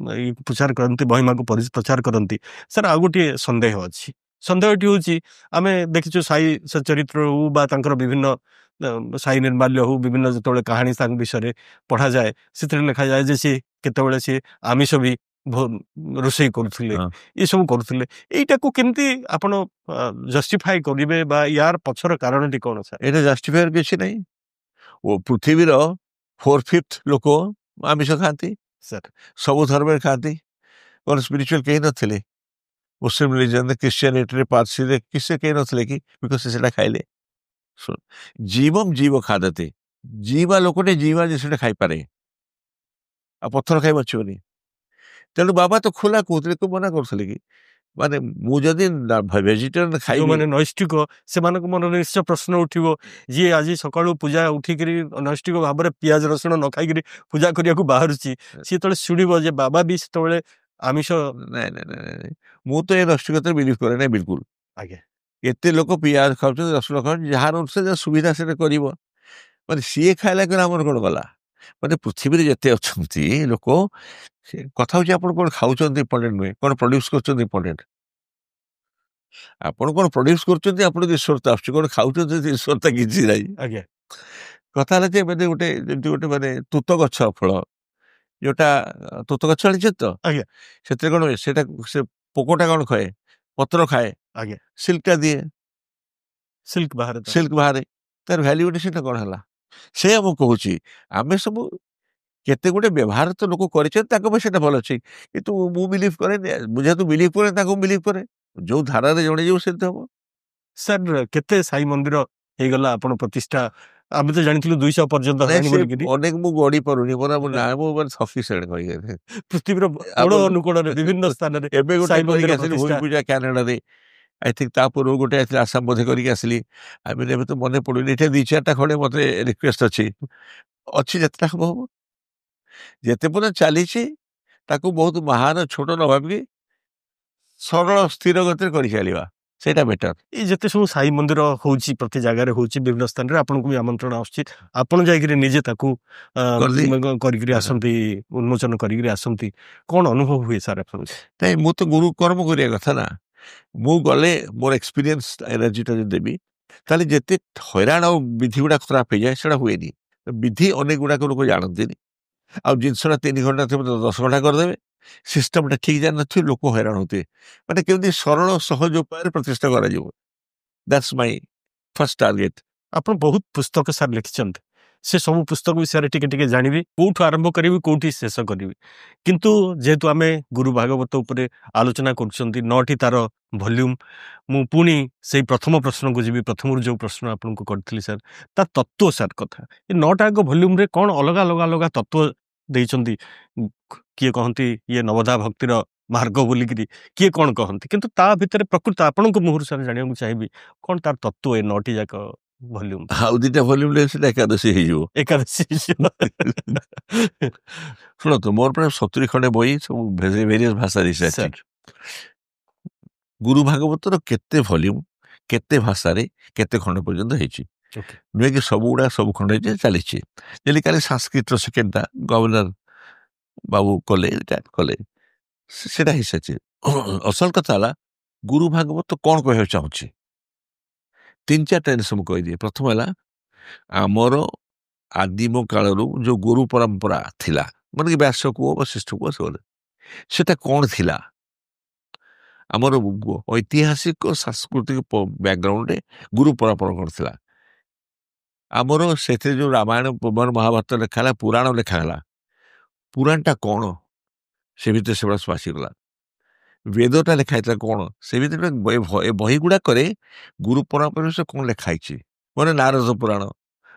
ପ୍ରଚାର କରନ୍ତି, ମହିମାକୁ ପ୍ରଚାର କରନ୍ତି। ସାର୍ ଆଉ ଗୋଟିଏ ସନ୍ଦେହ ଅଛି। ସନ୍ଦେହଟି ହଉଛି, ଆମେ ଦେଖିଛୁ ସାଇ ଚରିତ୍ର ହଉ ବା ତାଙ୍କର ବିଭିନ୍ନ ସାଇ ନିର୍ମାଲ୍ୟ ହଉ, ବିଭିନ୍ନ ଯେତେବେଳେ କାହାଣୀ ତାଙ୍କ ବିଷୟରେ ପଢାଯାଏ, ସେଥିରେ ଲେଖାଯାଏ ଯେ ସିଏ କେତେବେଳେ ସିଏ ଆମିଷ ବି ରୋଷେଇ କରୁଥିଲେ, ଏସବୁ କରୁଥିଲେ। ଏଇଟାକୁ କେମିତି ଆପଣ ଜଷ୍ଟିଫାଇ କରିବେ ବା ୟାର ପଛର କାରଣଟି କଣ ସାର୍? ଏଇଟା ଜଷ୍ଟିଫାଇ କିଛି ନାହିଁ। ଓ ପୃଥିବୀର 4/5 ଲୋକ ଆମିଷ ଖାଆନ୍ତି, ସବୁ ଧର୍ମରେ ଖାଆନ୍ତି। କଣ ସ୍ପିରିଚୁଆଲ କେହି ନଥିଲେ? ମୁସଲିମ ରିଲିଜନ, ଖ୍ରୀଷ୍ଟିଆନିଟିରେ, ପାର୍ସିରେ କିସେ କେହି ନଥିଲେ କି? ବିକଜ ସେଟା ଖାଇଲେ। ଜୀବ ଖାଦତେ, ଜୀବା ଲୋକଟେ ଜୀବା ଜିନିଷଟା ଖାଇପାରେ, ଆଉ ପଥର ଖାଇ ବଞ୍ଚିବନି। ତେଣୁ ବାବା ତ ଖୋଲା କହୁଥିଲେ, ତୁ ମନା କରୁଥିଲେ କି? ମାନେ ମୁଁ ଯଦି ଭେଜିଟେରିଆନ ଖାଇବି, ଯୋଉମାନେ ନୈଷ୍ଠିକ, ସେମାନଙ୍କ ମନରେ ନିଶ୍ଚୟ ପ୍ରଶ୍ନ ଉଠିବ, ଯିଏ ଆଜି ସକାଳୁ ପୂଜା ଉଠିକିରି ନୈଷ୍ଠିକ ଭାବରେ ପିଆଜ ରସୁଣ ନ ଖାଇକିରି ପୂଜା କରିବାକୁ ବାହାରୁଛି, ସିଏ ଯେତେବେଳେ ଶୁଣିବ ଯେ ବାବା ବି ସେତେବେଳେ ଆମିଷ। ନାଇଁ ନାଇଁ ନାଇଁ, ମୁଁ ତ ଏ ନୈଷ୍ଠିକତାରେ ବିଲିଭ କରେ ନାହିଁ ବିଲକୁଲ। ଆଜ୍ଞା, ଏତେ ଲୋକ ପିଆଜ ଖାଉଛନ୍ତି, ରସୁଣ ଖାଉଛନ୍ତି, ଯାହାର ଅନୁସାରେ ଯାହା ସୁବିଧା ସେଟା କରିବ। ମାନେ ସିଏ ଖାଇଲା କି ଆମର କଣ ଗଲା? ମାନେ ପୃଥିବୀରେ ଯେତେ ଅଛନ୍ତି ଲୋକ, କଥା ହଉଛି ଆପଣ କଣ ଖାଉଛନ୍ତି ଇମ୍ପୋର୍ଟାଣ୍ଟ ନୁହେଁ, କଣ ପ୍ରଡ୍ୟୁସ କରୁଛନ୍ତି ଇମ୍ପୋର୍ଟାଣ୍ଟ। ଆପଣ କଣ ପ୍ରଡ୍ୟୁସ କରୁଛନ୍ତି, ଆପଣଙ୍କ ଈଶ୍ୱରତା ଆସୁଛି, କଣ ଖାଉଛନ୍ତି ଈଶ୍ୱରତା କିଛି ନାହିଁ। ଆଜ୍ଞା, କଥା ହେଲା ଯେ ମାନେ ଗୋଟେ ଯେମିତି ଗୋଟେ ମାନେ ତୁତ ଗଛ ଫଳ, ଯୋଉଟା ତୁତ ଗଛ ଆଣିଛ ତ, ଆଜ୍ଞା, ସେଥିରେ କଣ ହୁଏ, ସେଟା ସେ ପୋକଟା କଣ ଖାଏ? ପତ୍ର ଖାଏ। ଆଜ୍ଞା, ସିଲ୍କଟା ଦିଏ, ସିଲ୍କ ବାହାରେ, ତାର ଭ୍ୟାଲ୍ୟୁଟି ସେଟା କଣ ହେଲା? ସେ ମୁଁ କହୁଛି, ଆମେ ସବୁ କେତେ ଗୋଟେ ବ୍ୟବହାର ତ ଲୋକ କରିଛନ୍ତି, ତାଙ୍କ ପାଇଁ ସେଟା ଭଲ ଅଛି, କିନ୍ତୁ ମୁଁ ବିଲିଭ କରେନି। ମୁଁ ଯେହେତୁ ବିଲିଭ କରେ, ତାଙ୍କୁ ବିଲିଭ କରେ, ଯୋଉ ଧାରାରେ ଜଣେ ଯିବ ସେମିତି ହବ। ସାର୍ କେତେ ସାଇ ମନ୍ଦିର ହେଇଗଲା ଆପଣ ପ୍ରତିଷ୍ଠା ଆମେ ତ ଜାଣିଥିଲୁ 200 ପର୍ଯ୍ୟନ୍ତ ନାଇଁ ହେଲାଣି ସେ ବୋଲିକିରି ଅନେକ ମୁଁ ଗଢି ପାରୁନି ମୋର ନା ମୁଁ ମାନେ ସଫିସିଏଣ୍ଟ କହିବି ପୃଥିବୀର କୋଣ ଅନୁକୋଣରେ ବିଭିନ୍ନ ସ୍ଥାନରେ ଏବେ ଗୋଟେ ସାଇ କରିକି ମନ୍ଦିର ଆସିଲି ଭୂମି ପ୍ରତିଷ୍ଠା। ପୂଜା କ୍ୟାନାଡାରେ ଆଇ ଥିଙ୍କ ତା ପୂର୍ବରୁ ଗୋଟେ ଆସିଲି ଆସାମ ବୋଧେ କରିକି ଆସିଲି ଆଇ ମିନ୍ ଏବେ ତ ମନେ ପଡୁନି ଏଠି 2-4ଟା ଖଣ୍ଡେ ମତେ ରିକ୍ୱେଷ୍ଟ ଅଛି ଯେତେଟା ହବ ହବ ଯେତେ ପର୍ଯ୍ୟନ୍ତ ଚାଲିଛି ତାକୁ ବହୁତ ମହାନ ଛୋଟ ନ ଭାବିକି ସରଳ ସ୍ଥିର ଗତିରେ କରି ଚାଲିବା ସେଇଟା ବେଟର। ଏଇ ଯେତେ ସବୁ ସାଇ ମନ୍ଦିର ହଉଛି ପ୍ରତି ଜାଗାରେ ହଉଛି ବିଭିନ୍ନ ସ୍ଥାନରେ ଆପଣଙ୍କୁ ବି ଆମନ୍ତ୍ରଣ ଆସୁଛି ଆପଣ ଯାଇକିରି ନିଜେ ତାକୁ କରିଲି କରିକିରି ଆସନ୍ତି ଉନ୍ମୋଚନ କରିକିରି ଆସନ୍ତି କଣ ଅନୁଭବ ହୁଏ ସାର୍ ଆପଣଙ୍କୁ? ନାଇଁ ମୁଁ ତ ଗୁରୁ କର୍ମ କରିବା କଥା ନା ମୁଁ ଗଲେ ମୋର ଏକ୍ସପିରିଏନ୍ସ ଏନର୍ଜିଟା ଯଦି ଦେବି ତାହେଲେ ଯେତେ ହଇରାଣ ଆଉ ବିଧି ଗୁଡା ଖରାପ ହେଇଯାଏ ସେଟା ହୁଏନି ବିଧି ଅନେକ ଗୁଡାକ ଲୋକ ଜାଣନ୍ତିନି ଆଉ ଜିନିଷଟା 3 ଘଣ୍ଟା ଥିବ 10 ଘଣ୍ଟା କରିଦେବେ ସିଷ୍ଟମଟା ଠିକ ଜାଣିନଥିବେ ଲୋକ ହଇରାଣ ହଉଥିବେ ମାନେ କେମିତି ସରଳ ସହଜ ଉପାୟରେ ପ୍ରତିଷ୍ଠା କରାଯିବ ଦ୍ୟାଟ୍ସ ମାଇ ଫାର୍ଷ୍ଟ ଟାର୍ଗେଟ। ଆପଣ ବହୁତ ପୁସ୍ତକ ସାର୍ ଲେଖିଛନ୍ତି ସେ ସବୁ ପୁସ୍ତକ ବିଷୟରେ ଟିକେ ଟିକେ ଜାଣିବି କୋଉଠୁ ଆରମ୍ଭ କରିବି କୋଉଠି ଶେଷ କରିବି କିନ୍ତୁ ଯେହେତୁ ଆମେ ଗୁରୁ ଭାଗବତ ଉପରେ ଆଲୋଚନା କରୁଛନ୍ତି 9ଟି ତାର ଭଲ୍ୟୁମ୍ ମୁଁ ପୁଣି ସେଇ ପ୍ରଥମ ପ୍ରଶ୍ନକୁ ଯିବି ପ୍ରଥମରୁ ଯୋଉ ପ୍ରଶ୍ନ ଆପଣଙ୍କୁ କରିଥିଲି ସାର୍ ତା ତତ୍ତ୍ୱ ସାର୍ କଥା ଏ 9ଟା ଯାକ ଭଲ୍ୟୁମ୍ରେ କ'ଣ ଅଲଗା ଅଲଗା ଅଲଗା ତତ୍ତ୍ୱ ଦେଇଛନ୍ତି କିଏ କହନ୍ତି ଇଏ ନବଦା ଭକ୍ତିର ମାର୍ଗ ବୋଲିକିରି କିଏ କ'ଣ କହନ୍ତି କିନ୍ତୁ ତା ଭିତରେ ପ୍ରକୃତ ଆପଣଙ୍କ ମୁହଁରୁ ସାର୍ ଜାଣିବାକୁ ଚାହିଁବି କ'ଣ ତାର ତତ୍ତ୍ୱ ଏ 9ଟି ଯାକ ଭଲ୍ୟୁମ୍ ଆଉ 2ଟା ଭଲ୍ୟୁମ୍ ସେଟା ଏକାଦଶୀ ହେଇଯିବ ଏକାଦଶୀ ଶୁଣନ୍ତୁ ମୋର ପ୍ରାୟ 70 ଖଣ୍ଡେ ବହି ସବୁ ଭେରିୟସ୍ ଭାଷାରେ ରିସର୍ଚ୍ଚ ଗୁରୁ ଭାଗବତର କେତେ ଭଲ୍ୟୁମ୍ କେତେ ଭାଷାରେ କେତେ ଖଣ୍ଡ ପର୍ଯ୍ୟନ୍ତ ହେଇଛି ନୁହେଁ କି ସବୁଗୁଡା ସବୁ ଖଣ୍ଡ ହେଇଛି ଚାଲିଛି ଯେମିତି କାଲି ସାଂସ୍କ୍ରିଟର ସେକେଣ୍ଡଟା ଗଭର୍ଣ୍ଣର ବାବୁ କଲେ ସେଟା ହେଇସାରିଛି ଅସଲ କଥା ହେଲା ଗୁରୁ ଭାଗବତ କ'ଣ କହିବାକୁ ଚାହୁଁଛି 3-4ଟା ଜିନିଷ ମୁଁ କହିଦିଏ ପ୍ରଥମ ହେଲା ଆମର ଆଦିମ କାଳରୁ ଯୋଉ ଗୁରୁ ପରମ୍ପରା ଥିଲା ମାନେ କି ବ୍ୟାସ କୁହ ବଶିଷ୍ଠ କୁହ ସେଟା କ'ଣ ଥିଲା ଆମର ଐତିହାସିକ ସାଂସ୍କୃତିକ ବ୍ୟାକଗ୍ରାଉଣ୍ଡରେ ଗୁରୁ ପରମ୍ପରା କ'ଣ ଥିଲା ଆମର ସେଥିରେ ଯୋଉ ରାମାୟଣ ମହାଭାରତ ଲେଖା ହେଲା ପୁରାଣ ଲେଖା ହେଲା ପୁରାଣଟା କ'ଣ ସେ ଭିତରେ ସେଗୁଡ଼ା ସବୁ ଆସିଗଲା ବେଦଟା ଲେଖା ହେଇଥିଲା କ'ଣ ସେ ଭିତରେ ବହି ଗୁଡାକରେ ଗୁରୁ ପରମ୍ପରା ବିଷୟରେ କ'ଣ ଲେଖା ହେଇଛି ମାନେ ନାରଦ ପୁରାଣ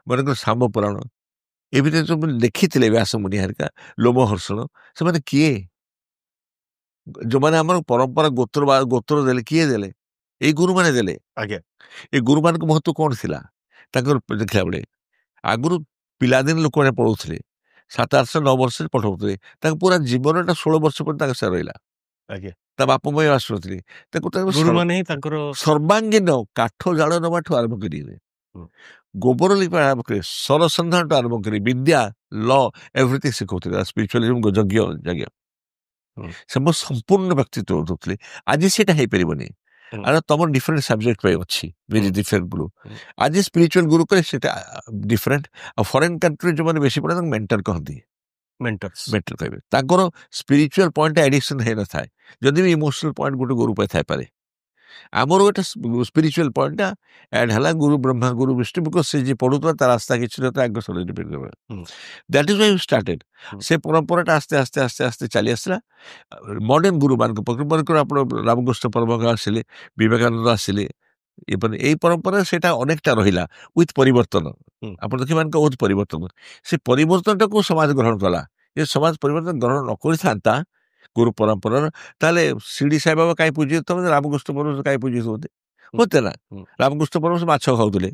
ମନେକର ଶାମ୍ବ ପୁରାଣ ଏ ଭିତରେ ସବୁ ଲେଖିଥିଲେ ବ୍ୟାସ ମୁନି ହେରିକା ଲୋମହର୍ଷଣ ସେମାନେ କିଏ ଯୋଉମାନେ ଆମର ପରମ୍ପରା ଗୋତ୍ର ଦେଲେ କିଏ ଦେଲେ ଏଇ ଗୁରୁମାନେ ଦେଲେ ଆଜ୍ଞା ଏ ଗୁରୁମାନଙ୍କ ମହତ୍ଵ କ'ଣ ଥିଲା ତାଙ୍କର ଦେଖିଲା ବେଳେ ଆଗରୁ ପିଲାଦିନ ଲୋକମାନେ ପଢଉଥିଲେ 7-8-9 ବର୍ଷରେ ପଢଉଥିଲେ ତାଙ୍କ ପୁରା ଜୀବନଟା 16 ବର୍ଷ ପର୍ଯ୍ୟନ୍ତ ତାଙ୍କ ସେ ରହିଲା ଆଜ୍ଞା ତା ବାପା ମାଇ ଆସୁନଥିଲେ ତାକୁ ଗୁରୁମାନେ ହିଁ ତାଙ୍କର ସର୍ବାଙ୍ଗୀନ କାଠ ଜାଳ ନେବାଠୁ ଆରମ୍ଭ କରିବେ ଗୋବର ଲିପା ଆରମ୍ଭ କରି ସରସନ୍ଧାନଠୁ ଆରମ୍ଭ କରି ବିଦ୍ୟା ଲ ଏଭ୍ରିଥିଙ୍ଗ ଶିଖଉଥିଲେ ସ୍ପିରିଚୁଆଲିଜମ ଯଜ୍ଞ ସେ ମୋ ସମ୍ପୂର୍ଣ୍ଣ ବ୍ୟକ୍ତିତ୍ୱ ଦଉଥିଲେ ଆଜି ସେଇଟା ହେଇପାରିବନି ଆଉ ତମର ଡିଫରେଣ୍ଟ ସବଜେକ୍ଟ ପାଇଁ ଅଛି ଭେରି ଡିଫରେଣ୍ଟ ଗୁରୁ ଆଜି ସ୍ପିରିଚୁଆଲ ଗୁରୁ କରେ ସେଟା ଡିଫରେଣ୍ଟ ଆଉ ଫରେନ୍ କଣ୍ଟ୍ରି ଯୋଉମାନେ ବେଶୀ ପଢେ ତାଙ୍କୁ ମେଣ୍ଟର କହନ୍ତି ମେଣ୍ଟର କହିବେ ତାଙ୍କର ସ୍ପିରିଚୁଆଲ ପଏଣ୍ଟ ଆଡିକ୍ସନ ହେଇନଥାଏ ଯଦି ବି ଇମୋସନାଲ ପଏଣ୍ଟ ଗୋଟେ ଗୁରୁ ପାଇଁ ଥାଇପାରେ ଆମର ଗୋଟେ ସ୍ପିରିଚୁଆଲ ପଏଣ୍ଟଟା ଆଡ୍ ହେଲା ଗୁରୁ ବ୍ରହ୍ମା ଗୁରୁ ବିଷ୍ଣୁ ବିକଜ ସେ ଯିଏ ପଢୁଥିଲା ତାର ରାସ୍ତା କିଛି ନଥାଏ ଆଗ୍ରସର that is why you started ସେ ପରମ୍ପରାଟା ଆସ୍ତେ ଆସ୍ତେ ଆସ୍ତେ ଆସ୍ତେ ଚାଲି ଆସିଲା ମଡର୍ଣ୍ଣ ଗୁରୁମାନଙ୍କ ପାଖରୁ ମନେକର ଆପଣ ରାମକୃଷ୍ଣ ପରମହଂସ ଆସିଲେ ବିବେକାନନ୍ଦ ଆସିଲେ ଏଇ ପରମ୍ପରା ସେଇଟା ଅନେକଟା ରହିଲା ୱିଥ୍ ପରିବର୍ତ୍ତନ ଆପଣ ଦେଖିମାନଙ୍କ ୱିଥ୍ ପରିବର୍ତ୍ତନ ସେ ପରିବର୍ତ୍ତନଟାକୁ ସମାଜ ଗ୍ରହଣ କଲା ଏ ସମାଜ ପରିବର୍ତ୍ତନ ଗ୍ରହଣ ନ କରିଥାନ୍ତା ଗୁରୁ ପରମ୍ପରାର ତାହେଲେ ଶିରିଡି ସାଇବାବା କାହିଁ ପୂଜିତ ରାମକୃଷ୍ଣ ପରମହଂସ କାହିଁ ପୂଜିତ ହୁଅନ୍ତି ବୁଝତେ ନା ରାମକୃଷ୍ଣ ପରମହଂସ ମାଛ ଖାଉଥିଲେ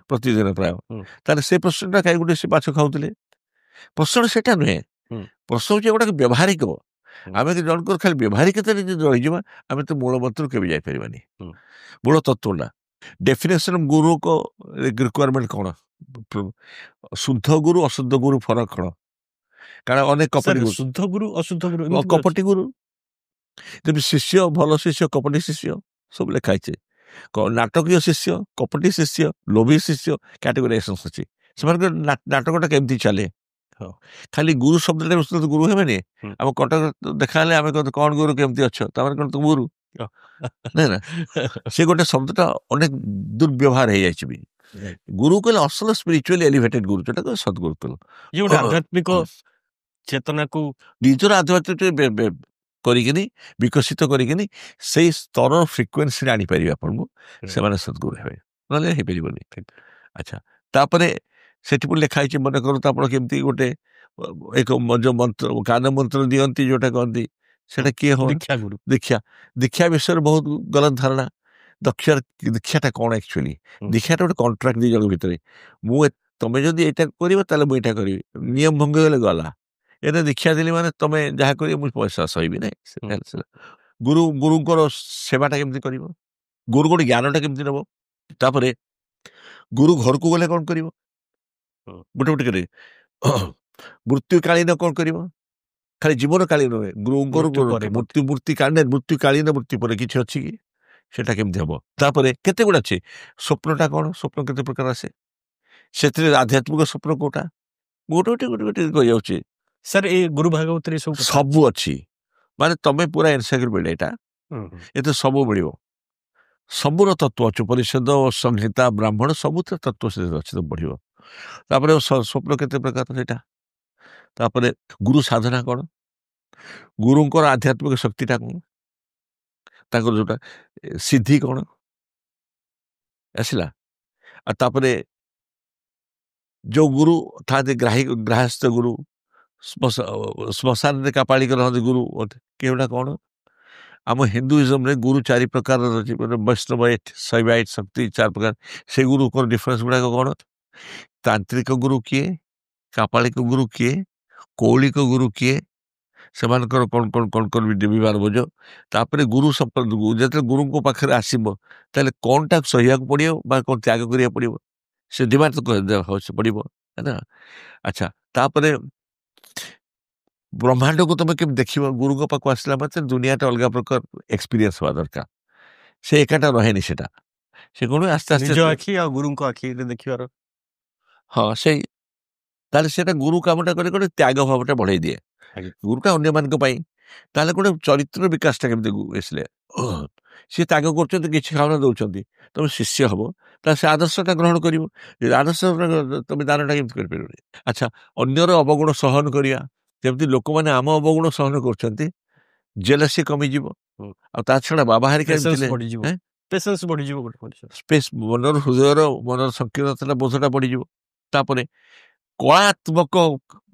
ପ୍ରତିଦିନ ପ୍ରାୟ ତାହେଲେ ସେ ପ୍ରଶ୍ନଟା କାହିଁ ଗୋଟେ ସେ ମାଛ ଖାଉଥିଲେ ପ୍ରଶ୍ନ ସେଟା ନୁହେଁ ପ୍ରଶ୍ନ ହଉଛି ଗୋଟେ ବ୍ୟବହାରିକ ଆମେ ଜଣଙ୍କର ଖାଲି ବ୍ୟବହାରିକତାରେ ଯଦି ରହିଯିବା ଆମେ ତ ମୂଳ ମନ୍ତ୍ର କେବେ ଯାଇପାରିବାନି ମୂଳ ତତ୍ତ୍ୱଟା ଡେଫିନେସନ ଗୁରୁଙ୍କ ରିକ୍ୱାରମେଣ୍ଟ କ'ଣ ଶୁଦ୍ଧ ଗୁରୁ ଅଶୁଦ୍ଧ ଗୁରୁ ଫରକ କ'ଣ କାରଣ ଅନେକ ଶୁଦ୍ଧ ଗୁରୁ ଅଶୁଦ୍ଧ ଗୁରୁ କପଟି ଗୁରୁ ତେବେ ଶିଷ୍ୟ ଭଲ ଶିଷ୍ୟ କପଟି ଶିଷ୍ୟ ସବୁ ଲେଖା ହେଇଛି ନାଟକୀୟ ଶିଷ୍ୟ କପଟି ଶିଷ୍ୟ ଲୋଭୀ ଶିଷ୍ୟ କ୍ୟାଟେଗୋରାଇଜେସନ ଅଛି ସେମାନଙ୍କର ନାଟକଟା କେମିତି ଚାଲେ ଖାଲି ଗୁରୁ ଶବ୍ଦଟା ଗୁରୁ ହେବେନି ଆମ କଟକ ଦେଖାହେଲେ ଆମେ କ'ଣ ଗୁରୁ କେମିତି ଅଛ ତାମାନେ କ'ଣ ତୁ ଗୁରୁ ନାଇଁ ନା ସେ ଗୋଟେ ଶବ୍ଦଟା ଅନେକ ଦୁର୍ବ୍ୟବହାର ହେଇଯାଇଛି ବି ଗୁରୁ କହିଲେ ଅସଲ ସ୍ପିରିଚୁଆଲି ଏଲିଭେଟେଡ୍ ଗୁରୁ ଯୋଉଟା ସଦ୍ଗୁରୁ ଆଧ୍ୟାତ୍ମିକ ଚେତନାକୁ ନିଜର ଆଧ୍ୟାତ୍ମିକ କରିକିନି ବିକଶିତ କରିକିନି ସେଇ ସ୍ତର ଫ୍ରିକ୍ୱେନ୍ସିରେ ଆଣିପାରିବେ ଆପଣଙ୍କୁ ସେମାନେ ସଦ୍ଗୁରୁ ହେବେ ନହେଲେ ହେଇପାରିବନି ଆଚ୍ଛା ତାପରେ ସେଠି ପୁଣି ଲେଖା ହେଇଛି ମନେ କରନ୍ତୁ ଆପଣ କେମିତି ଗୋଟେ ଏକ ଯୋଉ ମନ୍ତ୍ର କାନ ମନ୍ତ୍ର ଦିଅନ୍ତି ଯୋଉଟା କହନ୍ତି ସେଟା କିଏ ହବ ଦୀକ୍ଷା ଗୁରୁ ଦୀକ୍ଷା ଦୀକ୍ଷା ବିଷୟରେ ବହୁତ ଗଲତ ଧାରଣା। ଦୀକ୍ଷାଟା କଣ ଆକ୍ଚୁଆଲି? ଦୀକ୍ଷାଟା ଗୋଟେ କଣ୍ଟ୍ରାକ୍ଟ ଦି ଜଣଙ୍କ ଭିତରେ। ତମେ ଯଦି ଏଇଟା କରିବ ତାହେଲେ ମୁଁ ଏଇଟା କରିବି, ନିୟମ ଭଙ୍ଗ ହେଲେ ଗଲା। ଏଇଟା ଦୀକ୍ଷା ଦେଲି ମାନେ ତମେ ଯାହା କରିବ ମୁଁ ପଇସା ସହିବି ନାହିଁ। ଗୁରୁଙ୍କର ସେବାଟା କେମିତି କରିବ, ଗୁରୁ ଗୋଟେ ଜ୍ଞାନଟା କେମିତି ନେବ, ତାପରେ ଗୁରୁ ଘରକୁ ଗଲେ କଣ କରିବ, ଗୋଟେ ଗୋଟେ କରି ମୃତ୍ୟୁକାଳୀନ କଣ କରିବ, ଖାଲି ଜୀବନ କାଳୀନ ନୁହେଁ, ଗୁରୁଙ୍କର ମୃତ୍ୟୁକାଳୀନ ମୃତ୍ୟୁ ପରେ କିଛି ଅଛି କି, ସେଟା କେମିତି ହବ। ତାପରେ କେତେ ଗୁଡା ଅଛି, ସ୍ୱପ୍ନଟା କଣ, ସ୍ୱପ୍ନ କେତେ ପ୍ରକାର ଆସେ, ସେଥିରେ ଆଧ୍ୟାତ୍ମିକ ସ୍ୱପ୍ନ କୋଉଟା, ଗୋଟେ ଗୋଟେ ଗୋଟେ ଗୋଟେ କହିଯାଉଛି। ସାର୍ ଏଇ ଗୁରୁ ଭାଗବତରେ ସବୁ ଅଛି, ମାନେ ତମେ ପୁରା ଏନସାଇକ୍ଲୋପିଡିଆ ଏଇଟା, ଏତେ ସବୁ ମିଳିବ, ସବୁର ତତ୍ଵ ଅଛି, ପରିଷଦ ସଂହିତା ବ୍ରାହ୍ମଣ ସବୁଥିରେ ତତ୍ଵ ସେଥିରେ ଅଛି, ପଢିବ। ତାପରେ ସ୍ୱପ୍ନ କେତେ ପ୍ରକାର ସେଇଟା, ତାପରେ ଗୁରୁ ସାଧନା କଣ, ଗୁରୁଙ୍କର ଆଧ୍ୟାତ୍ମିକ ଶକ୍ତିଟା କଣ, ତାଙ୍କର ଯୋଉଟା ସିଦ୍ଧି କଣ ଆସିଲା, ଆଉ ତାପରେ ଯୋଉ ଗୁରୁ ଥାନ୍ତି ଗ୍ରାହସ୍ଥ ଗୁରୁ, ଶ୍ମଶାନରେ କାପାଳିକ ରହନ୍ତି ଗୁରୁ, କେଉଁଟା କଣ। ଆମ ହିନ୍ଦୁଇଜମରେ ଗୁରୁ 4 ପ୍ରକାରର ଅଛି, ବୈଷ୍ଣବାଇଟ, ଶୈବାଇଟ, ଶକ୍ତି 4 ପ୍ରକାର। ସେ ଗୁରୁଙ୍କର ଡିଫରେନ୍ସ ଗୁଡାକ କଣ, ତାନ୍ତ୍ରିକ ଗୁରୁ କିଏ, କାପାଳିକ ଗୁରୁ କିଏ, କୌଳିକ ଗୁରୁ କିଏ, ସେମାନଙ୍କର କଣ କଣ କଣ କଣ ବିଭାଗ ବୁଝ। ତାପରେ ଗୁରୁ ଯେତେବେଳେ ଗୁରୁଙ୍କ ପାଖରେ ଆସିବ ତାହେଲେ କଣଟା ସହିବାକୁ ପଡିବ ବା କଣ ତ୍ୟାଗ କରିବାକୁ ପଡିବ, ସେ ଡିମାଣ୍ଡ ପଡିବ ନା। ଆଚ୍ଛା, ତାପରେ ବ୍ରହ୍ମାଣ୍ଡକୁ ତମେ କେମିତି ଦେଖିବ, ଗୁରୁଙ୍କ ପାଖକୁ ଆସିଲା ମାତ୍ରେ ଦୁନିଆଟା ଅଲଗା ପ୍ରକାର ଏକ୍ସପିରିଏନ୍ସ ହବା ଦରକାର, ସେ ଏକାଟା ରହେନି, ସେଟା ସେ କଣ ଆସ୍ତେ ଆସ୍ତେ ନିଜ ଆଖି ଆଉ ଗୁରୁଙ୍କ ଆଖିରେ ଦେଖିବାର। ହଁ, ସେଇ ତାହେଲେ ସେଟା ଗୁରୁ କାମଟା କରି ଗୋଟେ ତ୍ୟାଗ ଭାବଟା ବଢେଇ ଦିଏ, ଗୁରୁଟା ଅନ୍ୟମାନଙ୍କ ପାଇଁ। ତାହେଲେ ଗୋଟେ ଚରିତ୍ର ବିକାଶଟା କେମିତି ଆସିଲେ, ସିଏ ତ୍ୟାଗ କରୁଛନ୍ତି, କିଛି ଖାଉନା ଦଉଛନ୍ତି, ତମେ ଶିଷ୍ୟ ହବ, ତାହେଲେ ସେ ଆଦର୍ଶଟା ଗ୍ରହଣ କରିବ, ଆଦର୍ଶ ତମେ ଦାନଟା କେମିତି କରିପାରିବନି। ଆଚ୍ଛା, ଅନ୍ୟର ଅବଗୁଣ ସହନ କରିବା, ଯେମିତି ଲୋକମାନେ ଆମ ଅବଗୁଣ ସହନ କରୁଛନ୍ତି, ଜେଲସି କମିଯିବ। ଆଉ ତା ଛଡା ବାବା ହାରିକା ମନର ହୃଦୟର ମନର ସଂକୀର୍ଣ୍ଣତା ବୋଧଟା ବଢିଯିବ। ତାପରେ କଳାତ୍ମକ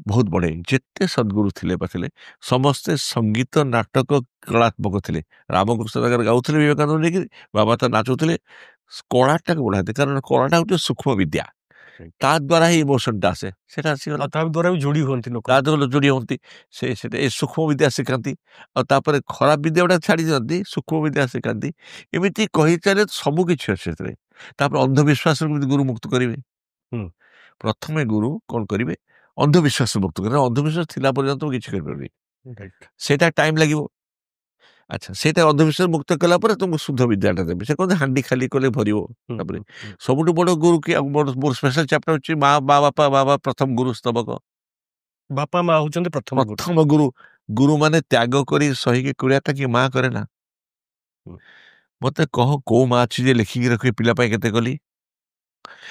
ବହୁତ ବଢେ, ଯେତେ ସଦ୍ଗୁରୁ ଥିଲେ ପାଖରେ ସମସ୍ତେ ସଙ୍ଗୀତ ନାଟକ କଳାତ୍ମକ ଥିଲେ। ରାମକୃଷ୍ଣ ତାଙ୍କର ଗାଉଥିଲେ ବିବେକାନନ୍ଦ ନେଇକି, ବାବା ତ ନାଚୁଥିଲେ, କଳାଟାକୁ ବଢାନ୍ତି, କାରଣ କଳାଟା ହଉଛି ସୂକ୍ଷ୍ମ ବିଦ୍ୟା, ତା ଦ୍ୱାରା ହିଁ ଇମୋସନଟା ଆସେ, ସେଟା ଆସିଗଲା, ତା ଦ୍ୱାରା ବି ଯୋଡି ହୁଅନ୍ତି, ତା ଦ୍ୱାରା ଯୋଡି ହୁଅନ୍ତି, ସେଟା ଏ ସୂକ୍ଷ୍ମ ବିଦ୍ୟା ଶିଖାନ୍ତି। ଆଉ ତାପରେ ଖରାପ ବିଦ୍ୟା ଗୁଡା ଛାଡି ଦିଅନ୍ତି, ସୂକ୍ଷ୍ମ ବିଦ୍ୟା ଶିଖାନ୍ତି। ଏମିତି କହିଚାଲେ ସବୁ କିଛି ଅଛି ସେଥିରେ। ତାପରେ ଅନ୍ଧବିଶ୍ୱାସରୁ କେମିତି ଗୁରୁ ମୁକ୍ତ କରିବେ, ପ୍ରଥମେ ଗୁରୁ କଣ କରିବେ, ଅନ୍ଧବିଶ୍ୱାସ ମୁକ୍ତ କରିବେ, ଅନ୍ଧବିଶ୍ୱାସ ଥିଲା ପର୍ଯ୍ୟନ୍ତ କିଛି କରିପାରିବେ, ସେଇଟା ଟାଇମ ଲାଗିବ। ଆଚ୍ଛା, ସେଇଟା ଅନ୍ଧବିଶ୍ୱାସ ମୁକ୍ତ କଲା ପରେ ତୁମକୁ ଶୁଦ୍ଧ ବିଦ୍ୟାଟା ଦେବେ, ସେ କହନ୍ତି ହାଣ୍ଡି ଖାଲି କଲେ ଭରିବ। ତାପରେ ସବୁଠୁ ବଡ ଗୁରୁ କି, ମୋର ସ୍ପେଶାଲ ଚାପ୍ଟର ଅଛି ମା ବାବା ପ୍ରଥମ ଗୁରୁ ସ୍ତବକ। ବାପା ମା ହଉଛନ୍ତି ପ୍ରଥମ ଗୁରୁ। ଗୁରୁ ମାନେ ତ୍ୟାଗ କରି ସହିକି କୁଳିଆଟା କି ମା କରେ ନା। ମତେ କହ, କୋଉ ମା ଅଛି ଯେ ଲେଖିକି ରଖି ପିଲା ପାଇଁ କେତେ କଲି,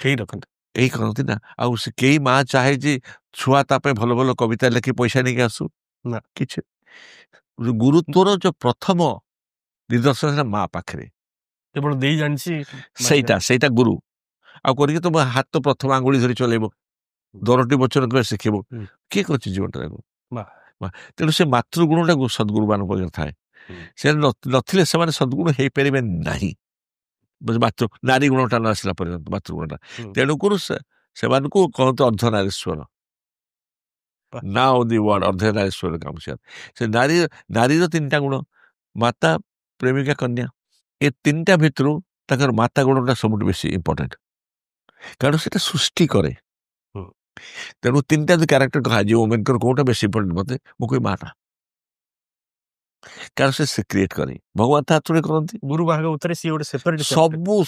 କେହି ରଖନ୍ତି, ଏଇ କରନ୍ତି ନା। ଆଉ ସେ କେହି ମା ଚାହେ ଯେ ଛୁଆ ତା ପାଇଁ ଭଲ ଭଲ କବିତା ଲେଖି ପଇସା ନେଇକି ଆସୁ ନା, କିଛି। ଗୁରୁତ୍ୱର ଯୋଉ ପ୍ରଥମ ନିଦର୍ଶନ ହେଲା ମା ପାଖରେ, କେବଳ ଦେଇ ଜାଣିଛି ସେଇଟା ଗୁରୁ। ଆଉ କରିକି ତମ ହାତ ପ୍ରଥମ ଆଙ୍ଗୁଳି ଧରି ଚଲେଇବ, 10ଟି ବଚନ କହିବା ଶିଖିବ, କିଏ କରୁଛି ଜୀବନଟା ତାକୁ। ତେଣୁ ସେ ମାତୃଗୁଣଟା ସଦ୍ଗୁରୁ ମାନଙ୍କ ପାଖରେ ଥାଏ, ସେ ନଥିଲେ ସେମାନେ ସଦ୍ଗୁଣ ହେଇପାରିବେ ନାହିଁ। ନାରୀ ଗୁଣଟା ନ ଆସିଲା ପର୍ଯ୍ୟନ୍ତ ମାତୃଗୁଣଟା, ତେଣୁକରୁ ସେମାନଙ୍କୁ କହନ୍ତି ଅର୍ଦ୍ଧନାରୀଶ୍ୱର, ନାଓ ଦି ୱାର୍ଡ ଅର୍ଦ୍ଧନାରୀଶ୍ୱର କାମ। ସେ ନାରୀର 3ଟା ଗୁଣ, ମାତା, ପ୍ରେମିକା, କନ୍ୟା। ଏ 3ଟା ଭିତରୁ ତାଙ୍କର ମାତା ଗୁଣଟା ସବୁଠୁ ବେଶୀ ଇମ୍ପୋର୍ଟାଣ୍ଟ, କାରଣ ସେଟା ସୃଷ୍ଟି କରେ। ତେଣୁ 3ଟା ଯୋଉ କ୍ୟାରେକ୍ଟର କୁହାଯିବ ଓମେନଙ୍କର କୋଉଟା ବେଶୀ ଇମ୍ପୋର୍ଟାଣ୍ଟ, ମତେ ମୁଁ କହିବି ମାଟା, କାରଣ ସେ କ୍ରିଏଟ କରେ, ଭଗବାନ ତା ହାତରେ କରନ୍ତି। ଗୁରୁ ଭାଗବତରେ ସିଏ ଗୋଟେ ସେପାରେଟ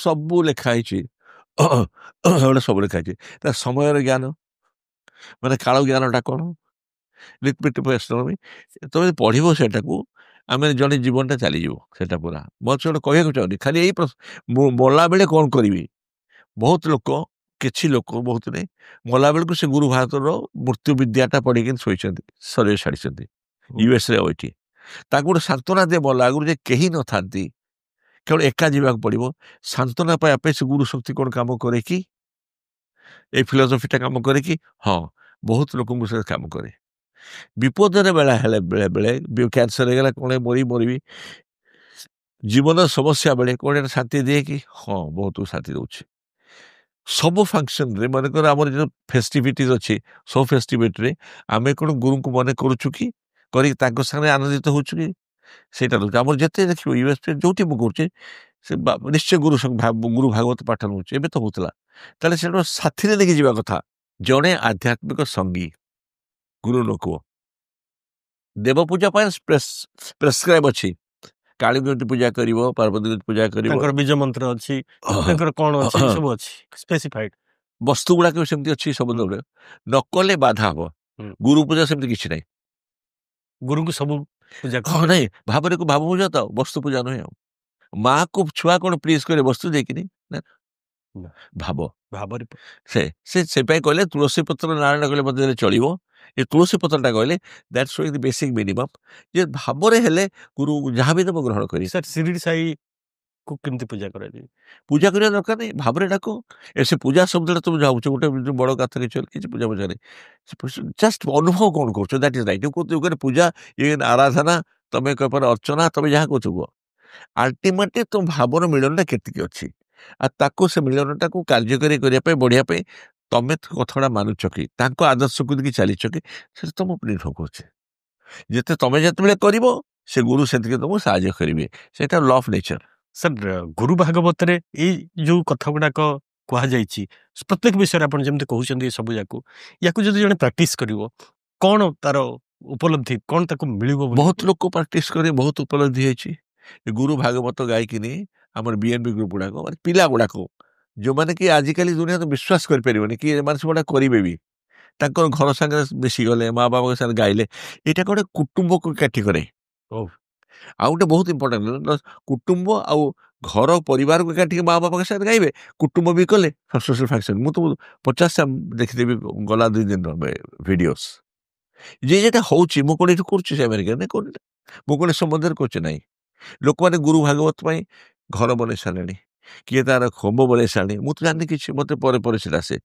ସବୁ ଲେଖା ହେଇଛି, ଗୋଟେ ସବୁ ଲେଖା ହେଇଛି। ତା ସମୟର ଜ୍ଞାନ ମାନେ କାଳ ଜ୍ଞାନଟା କଣ, ତମେ ପଢିବ ସେଟାକୁ, ଆମେ ଜଣେ ଜୀବନଟା ଚାଲିଯିବ ସେଟା ପୁରା। ମୁଁ ଗୋଟେ କହିବାକୁ ଚାହୁଁନି, ଖାଲି ଏଇ ମଲା ବେଳେ କଣ କରିବି, ବହୁତ ଲୋକ, କିଛି ଲୋକ, ବହୁତ ନାହିଁ, ମଲା ବେଳକୁ ସେ ଗୁରୁ ଭାରତର ମୃତ୍ୟୁ ବିଦ୍ୟାଟା ପଢିକି ଶୋଇଛନ୍ତି, ଶରୀର ଛାଡିଛନ୍ତି ୟୁଏସରେ। ଏଠି ତାକୁ ଗୋଟେ ସାନ୍ତ୍ୱନା ଦିଏ ମଲା ଆଗରୁ ଯେ କେହି ନଥାନ୍ତି, କେବଳ ଏକା ଯିବାକୁ ପଡିବ। ସାନ୍ତ୍ୱନା ପାଇବା ପାଇଁ ସେ ଗୁରୁ ଶକ୍ତି କଣ କାମ କରେ କି, এই ଫିଲୋସଫିଟା କାମ କରେ କି? ହଁ, ବହୁତ ଲୋକଙ୍କ ସହିତ କାମ କରେ। ବିପଦରେ ବେଳା ହେଲେ ବେଳେବେଳେ କ୍ୟାନ୍ସର ହେଇଗଲା, କ'ଣ ମରିବି, ଜୀବନର ସମସ୍ୟା ବେଳେ କ'ଣ ଏଟା ଶାନ୍ତି ଦିଏ କି? ହଁ, ବହୁତ ଶାନ୍ତି ଦେଉଛି। ସବୁ ଫଙ୍କସନ୍ରେ ମନେକର ଆମର ଯେଉଁ ଫେଷ୍ଟିଭିଟିଜ୍ ଅଛି, ସବୁ ଫେଷ୍ଟିଭିଟିରେ ଆମେ କ'ଣ ଗୁରୁଙ୍କୁ ମନେ କରୁଛୁ କି? କରିକି ତାଙ୍କ ସାଙ୍ଗରେ ଆନନ୍ଦିତ ହେଉଛୁ କି? ସେଇଟା ରହୁଛି। ଆମର ଯେତେ ଦେଖିବ ୟୁଏସ୍ ଯେଉଁଠି ମୁଁ କରୁଛି, ସେ ନିଶ୍ଚୟ ଗୁରୁ ଭାଗବତ ପାଠ ନେଉଛି, ଏବେ ତ ହେଉଥିଲା। ତାହେଲେ ସେଟା ସାଥିରେ ନେଇକି ଯିବା କଥା। ଜଣେ ଆଧ୍ୟାତ୍ମିକ ସଙ୍ଗୀ, ଗୁରୁ ନ କୁହ। ଦେବ ପୂଜା ପାଇଁ ପ୍ରେସ୍କ୍ରାଇବ୍ ଅଛି। କାଳୀଙ୍କୁ ପୂଜା କରିବ, ପାର୍ବତୀଙ୍କୁ ପୂଜା କରିବ, ତାଙ୍କର ବୀଜ ମନ୍ତ୍ର ଅଛି, ତାଙ୍କର କ'ଣ ଅଛି, ସବୁ ଅଛି ସ୍ପେସିଫାଇଡ୍। ବସ୍ତୁ ଗୁଡାକ ସେମିତି ଅଛି ସବୁ। ନ କଲେ ବାଧା ହବ। ଗୁରୁ ପୂଜା ସେମିତି କିଛି ନାହିଁ। ଗୁରୁଙ୍କୁ ସବୁ ପୂଜା ହଁ, ନାଇଁ ଭାବରେ ଭାବ ପୂଜା ତ ବସ୍ତୁ ପୂଜା ନୁହେଁ। ଆଉ ମାକୁ ଛୁଆ କ'ଣ ପ୍ଲିଜ୍ କରେ ବସ୍ତୁ ଦେଇକିନି? ଭାବରେ ସେପାଇଁ କହିଲେ ତୁଳସୀ ପତ୍ର ନାରାୟଣ କହିଲେ ମଧ୍ୟ ଚଳିବ। ଏ ତୁଳସୀ ପତ୍ରଟା କହିଲେ ଦ୍ୟାଟ୍ସ ଦି ବେସିକ୍ ମିନିମମ୍, ଯେ ଭାବରେ ହେଲେ ଗୁରୁ ଯାହା ବି ଦେବ ଗ୍ରହଣ କରି। ସାର୍ ଶିରିଡି ସାଇକୁ କେମିତି ପୂଜା କରାଯାଏ? ପୂଜା କରିବା ଦରକାର ନାହିଁ, ଭାବରେ ଡାକୁ। ସେ ପୂଜା ଶବ୍ଦଟା ତୁମେ ଯାଉଛ ଗୋଟେ ବଡ଼ କଥା କିଛି ପୂଜା ନାହିଁ, ଜଷ୍ଟ ଅନୁଭବ କ'ଣ କରୁଛ, ଦ୍ୟାଟ୍ ଇଜ୍ ରାଇଟ୍। ପୂଜା ଆରାଧନା, ତମେ କହିପାର ଅର୍ଚ୍ଚନା, ତମେ ଯାହା କରୁଛ କୁହ। ଆଲ୍ଟିମେଟଲି ତୁମ ଭାବର ମିଳନଟା କେତିକି ଅଛି, ଆଉ ତାକୁ ସେ ମିଳନଟାକୁ କାର୍ଯ୍ୟକାରୀ କରିବା ପାଇଁ, ବଢ଼ିବା ପାଇଁ ତମେ କଥାଟା ମାନୁଛ କି, ତାଙ୍କ ଆଦର୍ଶକୁ ଦେଇକି ଚାଲିଛ କି, ସେଟା ତମ ଉପରେ ନିର୍ଭର କରୁଛି। ତମେ ଯେତେବେଳେ କରିବ, ସେ ଗୁରୁ ସେତିକି ତମକୁ ସାହାଯ୍ୟ କରିବେ। ସେଇଟା ଲ ଅଫ୍ ନେଚର। ସାର୍, ଗୁରୁ ଭାଗବତରେ ଏଇ ଯୋଉ କଥା ଗୁଡାକ କୁହାଯାଇଛି, ପ୍ରତ୍ୟେକ ବିଷୟରେ ଆପଣ ଯେମିତି କହୁଛନ୍ତି ଏ ସବୁ ୟାକୁ ଯଦି ଜଣେ ପ୍ରାକ୍ଟିସ କରିବ, କ'ଣ ତାର ଉପଲବ୍ଧି, କ'ଣ ତାକୁ ମିଳିବ? ବହୁତ ଲୋକ ପ୍ରାକ୍ଟିସ କରି ବହୁତ ଉପଲବ୍ଧି ହେଇଛି। ଗୁରୁ ଭାଗବତ ଗାଇକିନି ଆମର ବିଏନପି ଗ୍ରୁପ ଗୁଡାକ, ପିଲା ଗୁଡାକ ଯେଉଁମାନେ କି ଆଜିକାଲି ଦୁନିଆରେ ବିଶ୍ୱାସ କରିପାରିବନି କି ଏମାନେ ସବୁଗୁଡା କରିବେ ବି, ତାଙ୍କର ଘର ସାଙ୍ଗରେ ମିଶିଗଲେ, ମା ବାବାଙ୍କ ସାଙ୍ଗରେ ଗାଇଲେ, ଏଇଟା ଗୋଟେ କୁଟୁମ୍ବକୁ ଏକାଠି କରେ। ଆଉ ଗୋଟେ ବହୁତ ଇମ୍ପୋର୍ଟାଣ୍ଟ, କୁଟୁମ୍ବ ଆଉ ଘର ପରିବାରକୁ ଏକାଠି ମା ବାବାଙ୍କ ସାଙ୍ଗରେ ଗାଇବେ, କୁଟୁମ୍ବ ବି କଲେ ସୋସିଆଲ ଫଙ୍କସନ। ମୁଁ ତ 50ଟା ଦେଖିଦେବି ଗଲା 2 ଦିନର ଭିଡିଓସ୍। ଯେଟା ହଉଛି, ମୁଁ କ'ଣ ଏଇଠି କରୁଛି ସେ ଆମେରିକାରେ କରୁନି, ମୁଁ କ'ଣ ସମ୍ବନ୍ଧରେ କରୁଛି ନାହିଁ। ଲୋକମାନେ ଗୁରୁ ଭାଗବତ ପାଇଁ ଘର ବନେଇ ସାରିଲେଣି, କିଏ ତାର ହୋମ ବନେଇ ସାରିଲେଣି। ମୁଁ ତ ଜାଣିନି କିଛି, ମତେ ପରେ ସେଟା ଆସେ।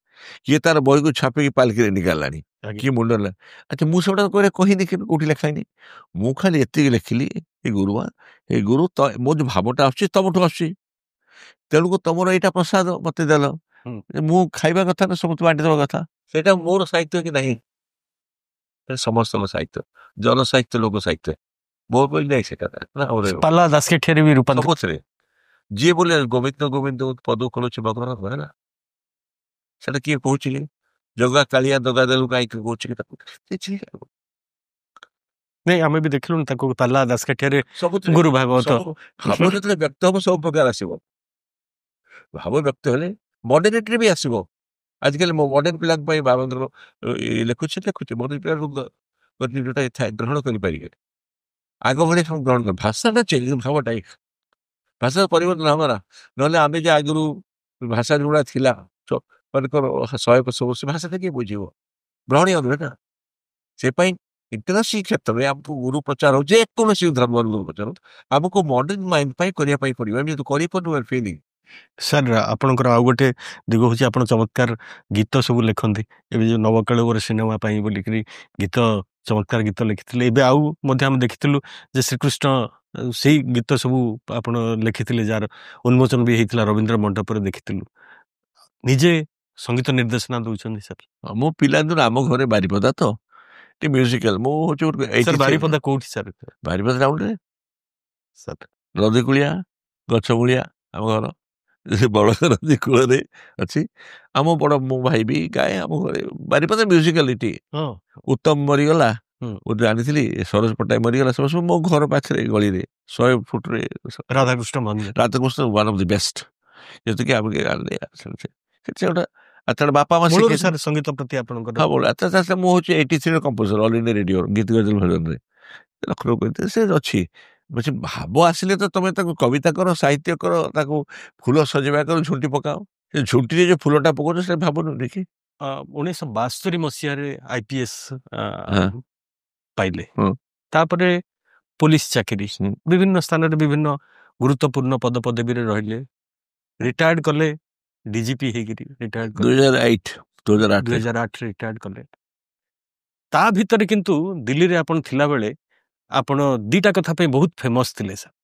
କିଏ ତାର ବହିକୁ ଛାପିକି ପାଲକିରେ ନିକାଳିଲାଣି, କିଏ ମୁଣ୍ଡ ନେଲା। ଆଚ୍ଛା, ମୁଁ ସେଗୁଡା କହିନି, କୋଉଠି ଲେଖାଇନି। ମୁଁ ଖାଲି ଏତିକି ଲେଖିଲି, ଏ ଗୁରୁଆ, ଏ ଗୁରୁ ମୋ ଯୋଉ ଭାବଟା ଆସୁଛି ତମଠୁ ଆସୁଛି, ତେଣୁକୁ ତମର ଏଇଟା ପ୍ରସାଦ ମତେ ଦେଲ, ମୁଁ ଖାଇବା କଥା ନା ସମସ୍ତେ ବାଣ୍ଟିଦେବା କଥା। ସେଇଟା ମୋର ସାହିତ୍ୟ କି ନାହିଁ? ସମସ୍ତଙ୍କ ସାହିତ୍ୟ, ଜନ ସାହିତ୍ୟ, ଲୋକ ସାହିତ୍ୟ। ମୋର ବୋଲି ନାହିଁ ସେଟା। ପାଲା ଦାସକାଠିଆରେ ବି ରୂପାନ୍ତର, ସବୁଥିରେ ଯିଏ ବୋଲେ ଗୋବିନ୍ଦ ପଦ ଖୋଲୁଛି ଭଗବାନ ହେଲା, ସେଟା କିଏ କହୁଛି କି? ଜଗା କାଳିଆ ଦଗା ଦେଲୁ କାହିଁକି କହୁଛି କି ତାକୁ? ନାଇଁ, ଆମେ ବି ଦେଖିଲୁଣି ତାକୁ ପାଲା ଦାସକାଠିଆରେ ଗୁରୁ ଭାଗବତ। ଭାବ ଯେତେବେଳେ ବ୍ୟକ୍ତ ହବ ସବୁ ପ୍ରକାର ଆସିବ। ଭାବ ବ୍ୟକ୍ତ ହେଲେ ମଡର୍ଣ୍ଣିଟିରେ ବି ଆସିବ। ଆଜିକାଲି ମଡର୍ଣ୍ଣ ପିଲାଙ୍କ ପାଇଁ ବାବାଙ୍କର ଲେଖୁଛି ମଡର୍ଣ୍ଣ ପିଲାଙ୍କୁ ଯୋଉଟା ଥାଏ ଗ୍ରହଣ କରିପାରିବେ। ଆଗ ଭଳି ଗ୍ରହଣ କର, ଭାଷାଟା ଚେଞ୍ଜ, ଭାବଟା ଭାଷାର ପରିବର୍ତ୍ତନ ହବ ନା। ନହେଲେ ଆମେ ଯେ ଆଗରୁ ଭାଷା ଯୋଉଗୁଡା ଥିଲା ମନେକର 100 ଭାଷାଟା କିଏ ବୁଝିବ? ଗ୍ରହଣୀୟ ନୁହେଁ ନା। ସେପାଇଁ ଇଣ୍ଟରନ୍ୟାସନାଲ କ୍ଷେତ୍ରରେ ଆମକୁ ଗୁରୁ ପ୍ରଚାର ହଉ, ଯେକୌଣସି ଧର୍ମର ଗୁରୁ ପ୍ରଚାର ଆମକୁ ମଡର୍ଣ୍ଣ ମାଇଣ୍ଡ ପାଇଁ କରିବା ପାଇଁ ପଡିବ। ଆମେ ଯଦି କରିପାରୁନୁ ଫିଲିଂ। ସାର୍, ଆପଣଙ୍କର ଆଉ ଗୋଟେ ଦିଗ ହେଉଛି ଆପଣ ଚମତ୍କାର ଗୀତ ସବୁ ଲେଖନ୍ତି। ଏବେ ଯେଉଁ ନବକଳେବର ସିନେମା ପାଇଁ ବୋଲିକିରି ଚମତ୍କାର ଗୀତ ଲେଖିଥିଲେ। ଏବେ ଆଉ ମଧ୍ୟ ଆମେ ଦେଖିଥିଲୁ ଯେ ଶ୍ରୀକୃଷ୍ଣ, ସେଇ ଗୀତ ସବୁ ଆପଣ ଲେଖିଥିଲେ, ଯାହାର ଉନ୍ମୋଚନ ବି ହେଇଥିଲା ରବୀନ୍ଦ୍ର ମଣ୍ଡପରେ ଦେଖିଥିଲୁ। ନିଜେ ସଙ୍ଗୀତ ନିର୍ଦ୍ଦେଶନା ଦେଉଛନ୍ତି ସାର୍? ମୋ ପିଲାଦିନ ଆମ ଘରେ ବାରିପଦା ତ ମ୍ୟୁଜିକାଲ। ମୁଁ ହଉଛି ବାରିପଦା କୋଉଠି ସାର୍? ବାରିପଦା ଟାଉନରେ ସାର୍, ନଦୀ କୁଳିଆ, ଗଛ ମୂଳିଆ ଆମ ଘର, ବଡ ନଦୀ କୂଳରେ ଅଛି। ଆମ ବଡ ମୋ ଭାଇ ବି ଗାଏ ଆମ ଘରେ। ବାରିପଦା ମ୍ୟୁଜିକାଲିଟି। ଉତ୍ତମ ମରିଗଲା, ମୁଁ ଜାଣିଥିଲି, ସରୋଜ ପଟ୍ଟନାୟକ ମରିଗଲା, ସବୁ ମୋ ଘର ପାଖରେ ଗଳିରେ 100 ଫୁଟରେ। Radhakrishna one of the best. ଯେତିକି ଆମେ ସେଟା ତାର ବାପା ମା ସାର୍ ସଙ୍ଗୀତ ପ୍ରତି ଆପଣଙ୍କର? ମୁଁ ହଉଛି 83 କମ୍ପୋଜର, ଅଲ୍ ଇଣ୍ଡିଆ ରେଡିଓ ଗୀତ ଗଜଲ ଭଜନରେ ଲକ୍ଷ୍ନୌ ସେ ଅଛି। ଭାବ ଆସିଲେ ତ ତମେ ତାକୁ କବିତା କର, ସାହିତ୍ୟ କର, ତାକୁ ଫୁଲ ସଜେଇବା କର, ଝୁଣ୍ଟି ପକାଅ। ସେ ଝୁଣ୍ଟିରେ ଯୋଉ ଫୁଲଟା ପକାଉଛ ସେ ଭାବନୁ ଦେଖି। 1972 ମସିହାରେ IPS ପାଇଲେ, ତାପରେ ପୋଲିସ ଚାକିରି, ବିଭିନ୍ନ ସ୍ଥାନରେ ବିଭିନ୍ନ ଗୁରୁତ୍ୱପୂର୍ଣ୍ଣ ପଦପଦବୀରେ ରହିଲେ, ରିଟାୟାର୍ଡ କଲେ, ଡିଜିପି ହେଇକିରି ରିଟାୟାର୍ଡ କଲେ 2008 2008 ରିଟାୟାର୍ଡ କଲେ। ତା ଭିତରେ କିନ୍ତୁ ଦିଲ୍ଲୀରେ ଆପଣ ଥିଲାବେଳେ ଆପଣ ଦିଟା କଥା ପାଇଁ ବହୁତ ଫେମସ୍ ଥିଲେ ସାର୍।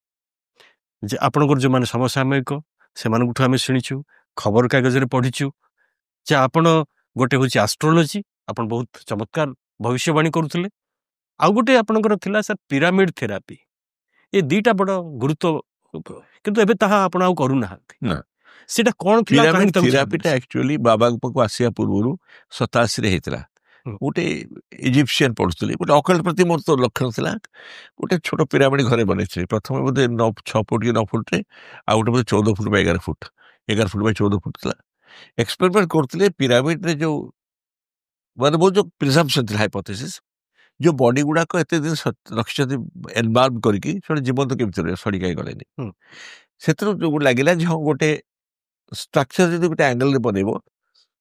ଯେ ଆପଣଙ୍କର ଯେଉଁମାନେ ସମସାମୟିକ ସେମାନଙ୍କଠୁ ଆମେ ଶୁଣିଛୁ, ଖବରକାଗଜରେ ପଢ଼ିଛୁ ଯେ ଆପଣ ଗୋଟେ ହେଉଛି ଆଷ୍ଟ୍ରୋଲୋଜି, ଆପଣ ବହୁତ ଚମତ୍କାର ଭବିଷ୍ୟବାଣୀ କରୁଥିଲେ। ଆଉ ଗୋଟେ ଆପଣଙ୍କର ଥିଲା ସାର୍ ପିରାମିଡ ଥେରାପି। ଏ ଦିଟା ବଡ଼ ଗୁରୁତ୍ୱ, କିନ୍ତୁ ଏବେ ତାହା ଆପଣ ଆଉ କରୁନାହାନ୍ତି। ନା ସେଇଟା କ'ଣ ଥିଲା? ପିରାମିଡ କାହିଁକି ତାକୁ ଥେରାପିଟା ଛାଡ଼ିଦେଲେ? ଆକ୍ଚୁଆଲି ବାବାଙ୍କ ପାଖକୁ ଆସିବା ପୂର୍ବରୁ 87ରେ ହେଇଥିଲା। ହୁଁ। ଗୋଟେ ଇଜିପ୍ସିଆନ ପଢୁଥିଲି, ଗୋଟେ ଅକଲ୍ଟ ପ୍ରତି ମୋର ତ ଲକ୍ଷଣ ଥିଲା। ଗୋଟେ ଛୋଟ ପିରାମିଡ ଘରେ ବନେଇଥିଲି। ପ୍ରଥମେ ବୋଧେ 6 ଫୁଟ କି 9 ଫୁଟରେ, ଆଉ ଗୋଟେ ବୋଧେ 14 ଫୁଟ ବା 11 ଫୁଟ 14 ଫୁଟ ଥିଲା। ଏକ୍ସପେରିମେଣ୍ଟ କରୁଥିଲେ ପିରାମିଡରେ ଯୋଉ ମାନେ ବହୁତ ଯୋଉ ପ୍ରିଜମ୍ପସନ ଥିଲା, ହାଇପୋଥେସିସ୍, ଯୋଉ ବଡି ଗୁଡାକ ଏତେ ଦିନ ରଖିଛନ୍ତି ଏନବାର୍ମ କରିକି, ସେଟା ଜୀବନ୍ତ କେମିତି ରହିବ, ସଢି କାହିଁ ଗଲେନି। ହୁଁ। ସେଥିରୁ ଯୋଉ ଲାଗିଲା ଯେ ହଁ ଗୋଟେ ଷ୍ଟ୍ରକ୍ଚର ଯଦି ଗୋଟେ ଆଙ୍ଗେଲରେ ବନେଇବ,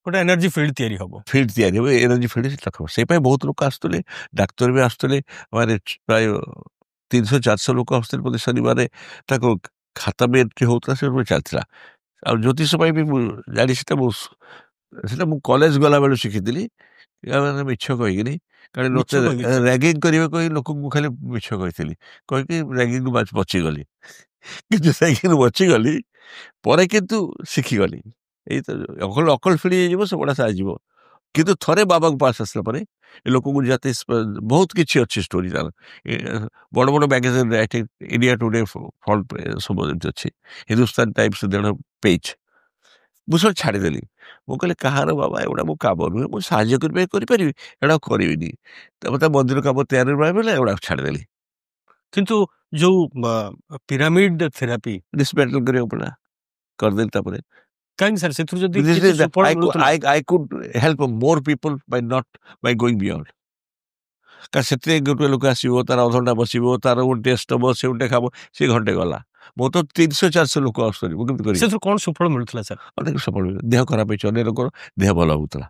ଗୋଟେ ଏନର୍ଜି ଫିଲ୍ଡ ତିଆରି ହେବ। ଫିଲ୍ଡ ତିଆରି ହେବ, ଏନର୍ଜି ଫିଲ୍ଡ ରଖିବ। ସେଇ ପାଇଁ ବହୁତ ଲୋକ ଆସୁଥିଲେ, ଡାକ୍ତର ବି ଆସୁଥିଲେ। ମାନେ ପ୍ରାୟ 300-400 ଲୋକ ଆସୁଥିଲେ ପ୍ରତି ଶନିବାରରେ। ତାଙ୍କ ଖାତା ବି ଏଣ୍ଟ୍ରି ହଉଥିଲା, ସେଟା ଚାଲିଥିଲା। ଆଉ ଜ୍ୟୋତିଷ ପାଇଁ ବି ମୁଁ ଜାଣି ସେଟା ମୁଁ କଲେଜ ଗଲାବେଳୁ ଶିଖିଥିଲି। ମାନେ ମିଛ କହିକିନି, କାରଣ ମିଛ ମୋତେ କହିକି ରାଗିଂ କରିବା କହି ଲୋକଙ୍କୁ ଖାଲି ମିଛ କହିଥିଲି, କହିକି ରାଗିଂରୁ ବଚିଗଲି। କିନ୍ତୁ ରାଗିଂରୁ ବଚିଗଲି ପରେ, କିନ୍ତୁ ଶିଖିଗଲି। ଏଇ ତ ଅକଲ ଫିଳି ହେଇଯିବ, ସେଗୁଡା ସାହାଯିବ। କିନ୍ତୁ ଥରେ ବାବାଙ୍କ ପାସ୍ ଆସିଲା ପରେ ଏ ଲୋକଙ୍କୁ ଯାତେ ବହୁତ କିଛି ଅଛି ଷ୍ଟୋରି ତାର। ବଡ ବଡ magazine writing, India today, front ସବୁ ଏମିତି ଅଛି, ହିନ୍ଦୁସ୍ତାନ ଟାଇମ୍ସ 1.5 ପେଜ। ମୁଁ ସବୁ ଛାଡ଼ିଦେଲି। ମୁଁ କହିଲି କାହାର ବାବା, ଏଗୁଡ଼ା ମୋ କାମ ନୁହେଁ। ମୁଁ ସାହାଯ୍ୟ କରିପାରିବି, ଏଗୁଡ଼ା କରିବିନି। ତାପରେ ତା ମନ୍ଦିର କାମ ତିଆରି ରହିଲା, ଏଗୁଡ଼ା ଛାଡ଼ିଦେଲି। କିନ୍ତୁ ଯୋଉ ପିରାମିଡ ଥେରାପି ଡିସମେଣ୍ଟଲ କରିବାକୁ ପଡ଼ିଲା, କରିଦେଲି। ତାପରେ କାହିଁକି ସାର୍ ସେଥିରୁ ଯଦି କିଛି ସୁଫଳ ମିଳୁଥିଲା? I could help more people by going beyond. କାରଣ ସେଥିରେ ଗୋଟେ ଲୋକ ଆସିବ, ତାର ଅଧଘଣ୍ଟା ବସିବ, ତାର ଗୋଟେ ଟେଷ୍ଟ ହବ, ସେ ଗୋଟେ ଖାବ, ସେ ଘଣ୍ଟେ ଗଲା। ମୁଁ ତ 300-400 ଲୋକ ଆସୁଛନ୍ତି, ମୁଁ କେମିତି କରିବି? ସେଥିରୁ କ'ଣ ସୁଫଳ ମିଳୁଥିଲା ସାର୍? ଅନେକ ସଫଳ ମିଳିଲା। ଦେହ ଖରାପ ହେଇଛି ଅନେକ ଲୋକର, ଦେହ ଭଲ ହଉଥିଲା।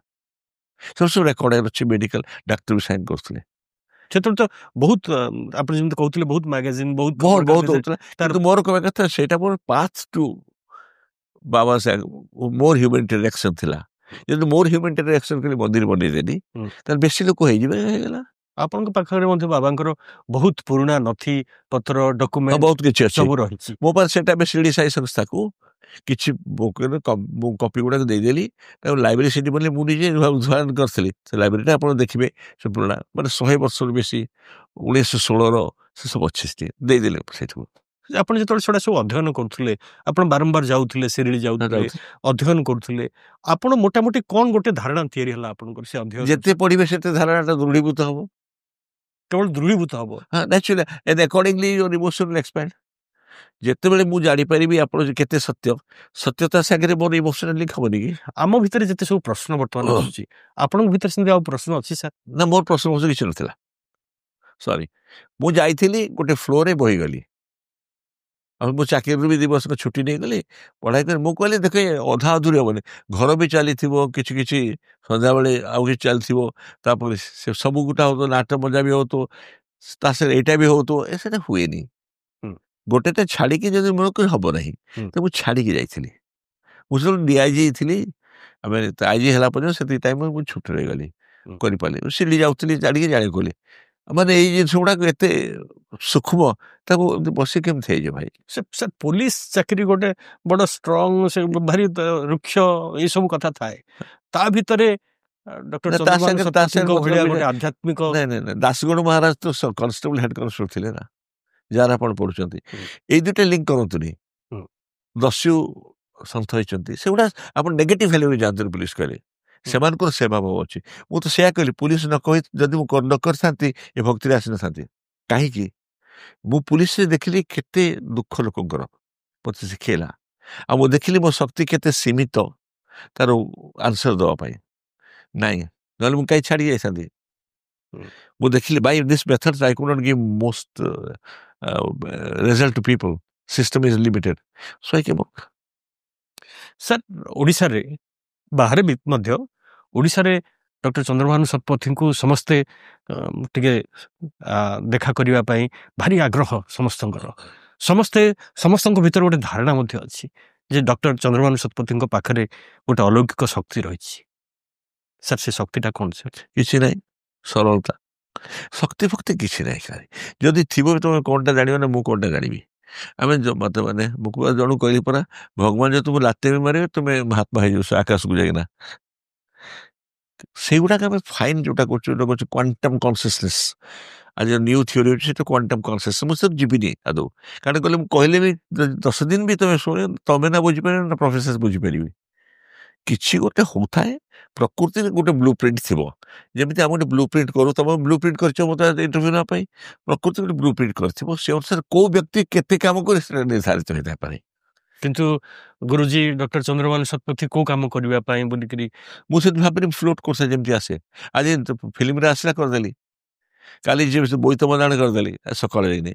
ସବୁ ରେକର୍ଡ ଅଛି, ମେଡିକାଲ ଡାକ୍ତର ବି ସାଇନ୍ କରୁଥିଲେ। ସେଥିରୁ ତ ବହୁତ ଆପଣ ଯେମିତି କହୁଥିଲେ, ବହୁତ ମ୍ୟାଗାଜିନ୍, ବହୁତ ବହୁତ ଖବରକାଗଜ ହଉଥିଲା। ତାର କିନ୍ତୁ ମୋର କହିବା କଥା, ସେଇଟା ମୋର ପାଥ୍ ଟୁ ବାବା ମୋର ହ୍ୟୁମାନିଟାରିଆନ ଆକ୍ସନ ଥିଲା। ଯଦି ମୋର ହ୍ୟୁମାନିଟାରିଆନ ଆକ୍ସନ ଖାଲି ମନ୍ଦିର ବନେଇଦେଲି, ହୁଁ। ତାହେଲେ ବେଶୀ ଲୋକ ହେଇଯିବେ, ହେଇଗଲା। ଆପଣଙ୍କ ପାଖରେ ମଧ୍ୟ ବାବାଙ୍କର ବହୁତ ପୁରୁଣା ନଥି ପତ୍ର, ହଁ, ଡକୁମେଣ୍ଟ ବହୁତ କିଛି ଅଛି ସବୁ ରହିଛି। ମୋ ପାଖରେ। ସେଟା ଆମେ ଶିରିଡି ସାଇ ସଂସ୍ଥାକୁ କିଛି ମୁଁ କପି ଗୁଡାକ ଦେଇଦେଲି। ଲାଇବ୍ରେରୀ ସେଠି ବୋଲି ମୁଁ ନିଜେ ଉଦ୍ଘାଟନ କରିଥିଲି। ସେ ଲାଇବ୍ରେରୀଟା ଆପଣ ଦେଖିବେ, ସେ ପୁରୁଣା, ମାନେ 100 ବର୍ଷରୁ ବେଶୀ, 1916ର, ସେ ସବୁ ଅଛି, ସେଠି ଦେଇଦେଲେ ସେଇଠୁ। ଆପଣ ଯେତେବେଳେ ସେଟା ସବୁ ଅଧ୍ୟୟନ କରୁଥିଲେ, ଆପଣ ବାରମ୍ବାର ଯାଉଥିଲେ, ଶିରିଡି ଯାଉଥିଲେ, ଅଧ୍ୟୟନ କରୁଥିଲେ, ଆପଣ ମୋଟାମୋଟି କ'ଣ ଗୋଟେ ଧାରଣା ତିଆରି ହେଲା ଆପଣଙ୍କର ସେ ଅଧ୍ୟୟନ? ଯେତେ ପଢିବେ ସେତେ ଧାରଣାଟା ଦୃଢୀଭୂତ ହବ, କେବଳ ଦୃଢୀଭୂତ ହବ। Naturally, and accordingly your emotion will expand. ଯେତେବେଳେ ମୁଁ ଜାଣିପାରିବି ଆପଣ କେତେ ସତ୍ୟତା ସାଙ୍ଗରେ ମୋର ଇମୋସନାଲ ଲିଙ୍କ ହବନି କି? ଆମ ଭିତରେ ଯେତେ ସବୁ ପ୍ରଶ୍ନ ବର୍ତ୍ତମାନ ଆସୁଛି, ଆପଣଙ୍କ ଭିତରେ ସେମିତି ଆଉ ପ୍ରଶ୍ନ ଅଛି ସାର୍? ନା, ମୋର ପ୍ରଶ୍ନ କିଛି ନଥିଲା। ସରି, ମୁଁ ଯାଇଥିଲି, ଗୋଟେ ଫ୍ଲୋରେ ବହିଗଲି। ଆଉ ମୁଁ ଚାକିରିରୁ ବି 2 ବର୍ଷ ଛୁଟି ନେଇଗଲି, ପଢାଇ କରି। ମୁଁ କହିଲି ଦେଖ, ଅଧା ଅଧୁରି ହବନି, ଘର ବି ଚାଲିଥିବ, କିଛି କିଛି ସନ୍ଧ୍ୟାବେଳେ ଆଉ କିଛି ଚାଲିଥିବ, ତାପରେ ସେ ସବୁ ଗୋଟା ହଉଥିବ, ନାଟ ମଜା ବି ହଉଥିବ, ତା ସାଙ୍ଗେ ଏଇଟା ବି ହଉଥିବ, ସେଟା ହୁଏନି। ଗୋଟେଟା ଛାଡିକି ଯଦି ମୋର ହବ ନାହିଁ, ତ ମୁଁ ଛାଡିକି ଯାଇଥିଲି। ମୁଁ ସବୁ ଡିଆଇଜି ଥିଲି, ଆମେ ଆଇଜି ହେଲା ପର୍ଯ୍ୟନ୍ତ ସେତିକି ଟାଇମ ମୁଁ ଛୁଟି ରହିଗଲି, କରିପାରିଲି। ଶିରିଡି ଯାଉଥିଲି, ଜାଣି କଲି ମାନେ ଏଇ ଜିନିଷ ଗୁଡାକ ଏତେ ସୂକ୍ଷ୍ମ, ତାକୁ ବସି କେମିତି ହେଇଯିବ ଭାଇ? ସାର୍, ପୋଲିସ ଚାକିରି ଗୋଟେ ବଡ ଷ୍ଟ୍ରଙ୍ଗ, ସେ ଭାରି ରୁକ୍ଷ, ଏସବୁ କଥା ଥାଏ। ତା ଭିତରେ ଡକ୍ଟର ଚନ୍ଦ୍ରଭାନୁ ଶତପଥୀଙ୍କ ଭଳିଆ ଗୋଟେ ଆଧ୍ୟାତ୍ମିକ। ନାଇଁ, ଦାସଗଣ ମହାରାଜ ତ କନଷ୍ଟେବଲ ହେଡ କନଷ୍ଟେବଲ ଥିଲେ ନା, ଯାହାର ଆପଣ ପଢୁଛନ୍ତି। ଏଇ ଦୁଇଟା ଲିଙ୍କ କରନ୍ତୁନି। ଦସ୍ୟୁ ସନ୍ଥ ହେଇଛନ୍ତି, ସେଗୁଡା ଆପଣ ନେଗେଟିଭ ଭ୍ୟାଲ୍ୟୁରେ ଯାଆନ୍ତୁନି। ପୁଲିସ କହିଲେ ସେମାନଙ୍କର ସେବା ଭାବ ଅଛି। ମୁଁ ତ ସେୟା କହିଲି, ପୁଲିସ ନ କହି ଯଦି ମୁଁ ନ କରିଥାନ୍ତି, ଏ ଭକ୍ତିରେ ଆସିନଥାନ୍ତି। କାହିଁକି? ମୁଁ ପୁଲିସରେ ଦେଖିଲି କେତେ ଦୁଃଖ ଲୋକଙ୍କର, ମତେ ଶିଖେଇଲା। ଆଉ ମୁଁ ଦେଖିଲି ମୋ ଶକ୍ତି କେତେ ସୀମିତ ତାର ଆନ୍ସର ଦେବା ପାଇଁ। ନାଇଁ, ନହେଲେ ମୁଁ କାହିଁ ଛାଡି ଯାଇଥାନ୍ତି? ମୁଁ ଦେଖିଲି by this method I could not give most result to people. System is limited. So I came out. Sir, ଓଡ଼ିଶାରେ ବାହାରେ ବି ମଧ୍ୟ, ଓଡ଼ିଶାରେ ଡକ୍ଟର ଚନ୍ଦ୍ରଭାନୁ ଶତପଥୀଙ୍କୁ ସମସ୍ତେ ଟିକେ ଦେଖା କରିବା ପାଇଁ ଭାରି ଆଗ୍ରହ ସମସ୍ତଙ୍କର। ସମସ୍ତଙ୍କ ଭିତରେ ଗୋଟେ ଧାରଣା ମଧ୍ୟ ଅଛି ଯେ ଡକ୍ଟର ଚନ୍ଦ୍ରଭାନୁ ଶତପଥୀଙ୍କ ପାଖରେ ଗୋଟେ ଅଲୌକିକ ଶକ୍ତି ରହିଛି। ସାର୍ ସେ ଶକ୍ତିଟା କ'ଣ ସାର୍? କିଛି ନାହିଁ, ସରଳତା। ଶକ୍ତି ଫକ୍ତି କିଛି ନାହିଁ ଖାଲି ଯଦି ଥିବ ତମେ କଣଟା ଜାଣିବ ନା ମୁଁ କଣଟା ଜାଣିବି। ଆମେ ମତେ ମାନେ ମୁଁ ଜଣକୁ କହିଲି ପରା, ଭଗବାନ ଯଦି ତୁମକୁ ଲାତେ ବି ମାରିବେ ତୁମେ ମହାତ୍ମା ହେଇଯିବ ଆକାଶକୁ ଯାଇକିନା। ସେଇଗୁଡାକ ଆମେ ଫାଇନ୍ ଯୋଉଟା କରୁଛୁ କ୍ୱାଣ୍ଟମ୍ କନସିୟସନେସ୍। ଆଜି ନ୍ୟୁ ଥିଓରି ଅଛି ସେଟା କ୍ୱାଣ୍ଟମ୍ କନସିୟସନେସ୍। ମୁଁ ସେଟା ଯିବିନି ଆଦୌ, କାରଣ କହିଲେ ମୁଁ କହିଲେ ବି 10 ଦିନ ବି ତମେ ଶୁଣେ ତମେ ନା ବୁଝିପାରିବ ନା ପ୍ରଫେସର ବୁଝିପାରିବେ। କିଛି ଗୋଟେ ହଉଥାଏ, ପ୍ରକୃତିରେ ଗୋଟେ ବ୍ଲୁ ପ୍ରିଣ୍ଟ ଥିବ। ଯେମିତି ଆମେ ଗୋଟେ ବ୍ଲୁ ପ୍ରିଣ୍ଟ କରୁ, ତମେ ବ୍ଲୁ ପ୍ରିଣ୍ଟ କରିଛ ମୋତେ ଇଣ୍ଟରଭ୍ୟୁ ନେବା ପାଇଁ, ପ୍ରକୃତି ଗୋଟେ ବ୍ଲୁ ପ୍ରିଣ୍ଟ କରିଥିବ। ସେ ଅନୁସାରେ କୋଉ ବ୍ୟକ୍ତି କେତେ କାମ କରି ସେଟା ନିର୍ଦ୍ଧାରିତ ହେଇଥାଇପାରେ। କିନ୍ତୁ ଗୁରୁଜୀ ଡକ୍ଟର ଚନ୍ଦ୍ରଭାନୁ ଶତପଥୀ କୋଉ କାମ କରିବା ପାଇଁ ବୋଲିକିରି ମୁଁ ସେଠି ଭାବିଲି ଫ୍ଲୋଟ୍ କୋର୍ସ ଯେମିତି ଆସେ, ଆଜି ଫିଲ୍ମରେ ଆସିଲା କରିଦେଲି, କାଲି ବୋଇତ ବନ୍ଦାଣ କରିଦେଲି ସକାଳେ ଯାଇନି।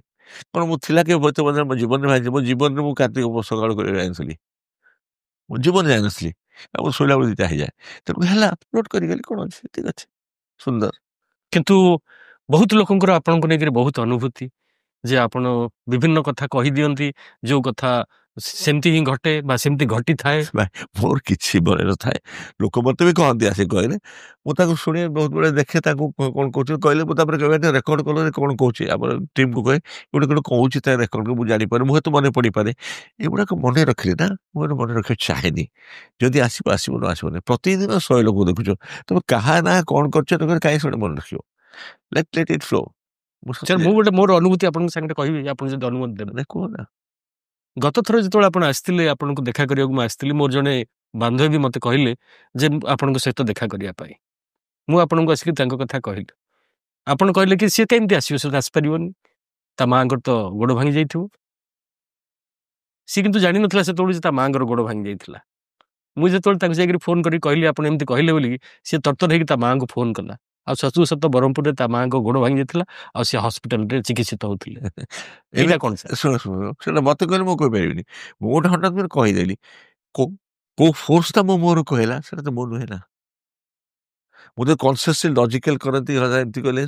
କ'ଣ ମୁଁ ଥିଲା କି ବୋଇତ ବନ୍ଦାଣ ମୋ ଜୀବନରେ ଭାଇ, ମୋ ଜୀବନରେ ମୁଁ କାର୍ତ୍ତିକ ସକାଳ କରି ଜାଣିଥିଲି, ମୋ ଜୀବନରେ ଜାଣିନଥିଲି। ଆଉ ଶୋଇଲା ବେଳେ ଦିଟା ହେଇଯାଏ, ତେଣୁ ହେଲା ଅପଲୋଡ୍ କରିଗଲି, କ'ଣ ଅଛି ଠିକ ଅଛି, ସୁନ୍ଦର। କିନ୍ତୁ ବହୁତ ଲୋକଙ୍କର ଆପଣଙ୍କୁ ନେଇକରି ବହୁତ ଅନୁଭୂତି ଯେ ଆପଣ ବିଭିନ୍ନ କଥା କହିଦିଅନ୍ତି, ଯୋଉ କଥା ସେମିତି ହିଁ ଘଟେ ବା ସେମିତି ଘଟିଥାଏ। ମୋର କିଛି ମନେ ନଥାଏ, ଲୋକ ମତେ ବି କହନ୍ତି ଆସି କହିଲେ, ମୁଁ ତାକୁ ଶୁଣେ, ବହୁତ ବେଳେ ଦେଖେ ତାକୁ କ'ଣ କହୁଛି କହିଲେ, ମୁଁ ତାପରେ କହିବା ରେକର୍ଡ କଲେ କ'ଣ କହୁଛି, ଆମର ଟିମ୍କୁ କହେ ଗୋଟେ ଗୋଟେ କହୁଛି ତା ରେକର୍ଡ ମୁଁ ଜାଣିପାରେ, ମୁଁ ହয়তো ମନେ ପଡ଼ିପାରେ। ଏଗୁଡ଼ାକ ମନେ ରଖିଲି ନା, ମୁଁ ମନେ ରଖିବାକୁ ଚାହେଁନି। ଯଦି ଆସିବ ଆସିବ, ନ ଆସିବନି। ପ୍ରତିଦିନ 100 ଲୋକ ଦେଖୁଛ, ତମେ କାହା ନା କ'ଣ କରୁଛ ତମେ କାହିଁ ସେଟା ମନେ ରଖିବ? ଲେଟ୍ ଇଟ୍ ଫ୍ଲୋ। ସାର୍ ମୁଁ ଗୋଟେ ମୋର ଅନୁଭୂତି ଆପଣଙ୍କ ସାଙ୍ଗରେ କହିବି, ଆପଣ ଯଦି ଅନୁମତି ଦେବେ। କୁହ ନା। ଗତ ଥର ଯେତେବେଳେ ଆପଣ ଆସିଥିଲେ, ଆପଣଙ୍କୁ ଦେଖା କରିବାକୁ ମୁଁ ଆସିଥିଲି, ମୋର ଜଣେ ବାନ୍ଧବୀ ମୋତେ କହିଲେ ଯେ ଆପଣଙ୍କ ସହିତ ଦେଖା କରିବା ପାଇଁ। ମୁଁ ଆପଣଙ୍କୁ ଆସିକି ତାଙ୍କ କଥା କହିଲି। ଆପଣ କହିଲେ କି ସିଏ କେମିତି ଆସିବ, ସେ ଆସିପାରିବନି, ତା ମାଆଙ୍କର ତ ଗୋଡ଼ ଭାଙ୍ଗି ଯାଇଥିବ। ସିଏ କିନ୍ତୁ ଜାଣିନଥିଲା ସେତେବେଳେ ଯେ ତା ମାଆଙ୍କର ଗୋଡ଼ ଭାଙ୍ଗି ଯାଇଥିଲା। ମୁଁ ଯେତେବେଳେ ତାଙ୍କୁ ଯାଇକରି ଫୋନ୍ କରି କହିଲି ଆପଣ ଏମିତି କହିଲେ ବୋଲିକି, ସିଏ ତରତର ହେଇକି ତା ମାଆଙ୍କୁ ଫୋନ୍ କଲା। ଆଉ ସତକୁ ସତ ବ୍ରହ୍ମପୁରରେ ତା ମାଆଙ୍କ ଗୋଡ଼ ଭାଙ୍ଗି ଯାଇଥିଲା, ଆଉ ସେ ହସ୍ପିଟାଲରେ ଚିକିତ୍ସିତ ହଉଥିଲେ। ଏଇଟା କ'ଣ ସାର୍? ଶୁଣ ସେଟା ମତେ କହିଲେ ମୁଁ କହିପାରିବିନି, ମୁଁ ଗୋଟେ ହଠାତ୍ କରି କହିଦେଲି। କୋଉ ଫୋର୍ସଟା ମୋ ମୁହଁରୁ କହିଲା ସେଟା ତ ମୋ ନୁହେଁ ନା। ମୁଁ ତ କନସିୟସଲି ଲଜିକାଲ କରନ୍ତି ଏମିତି କହିଲେ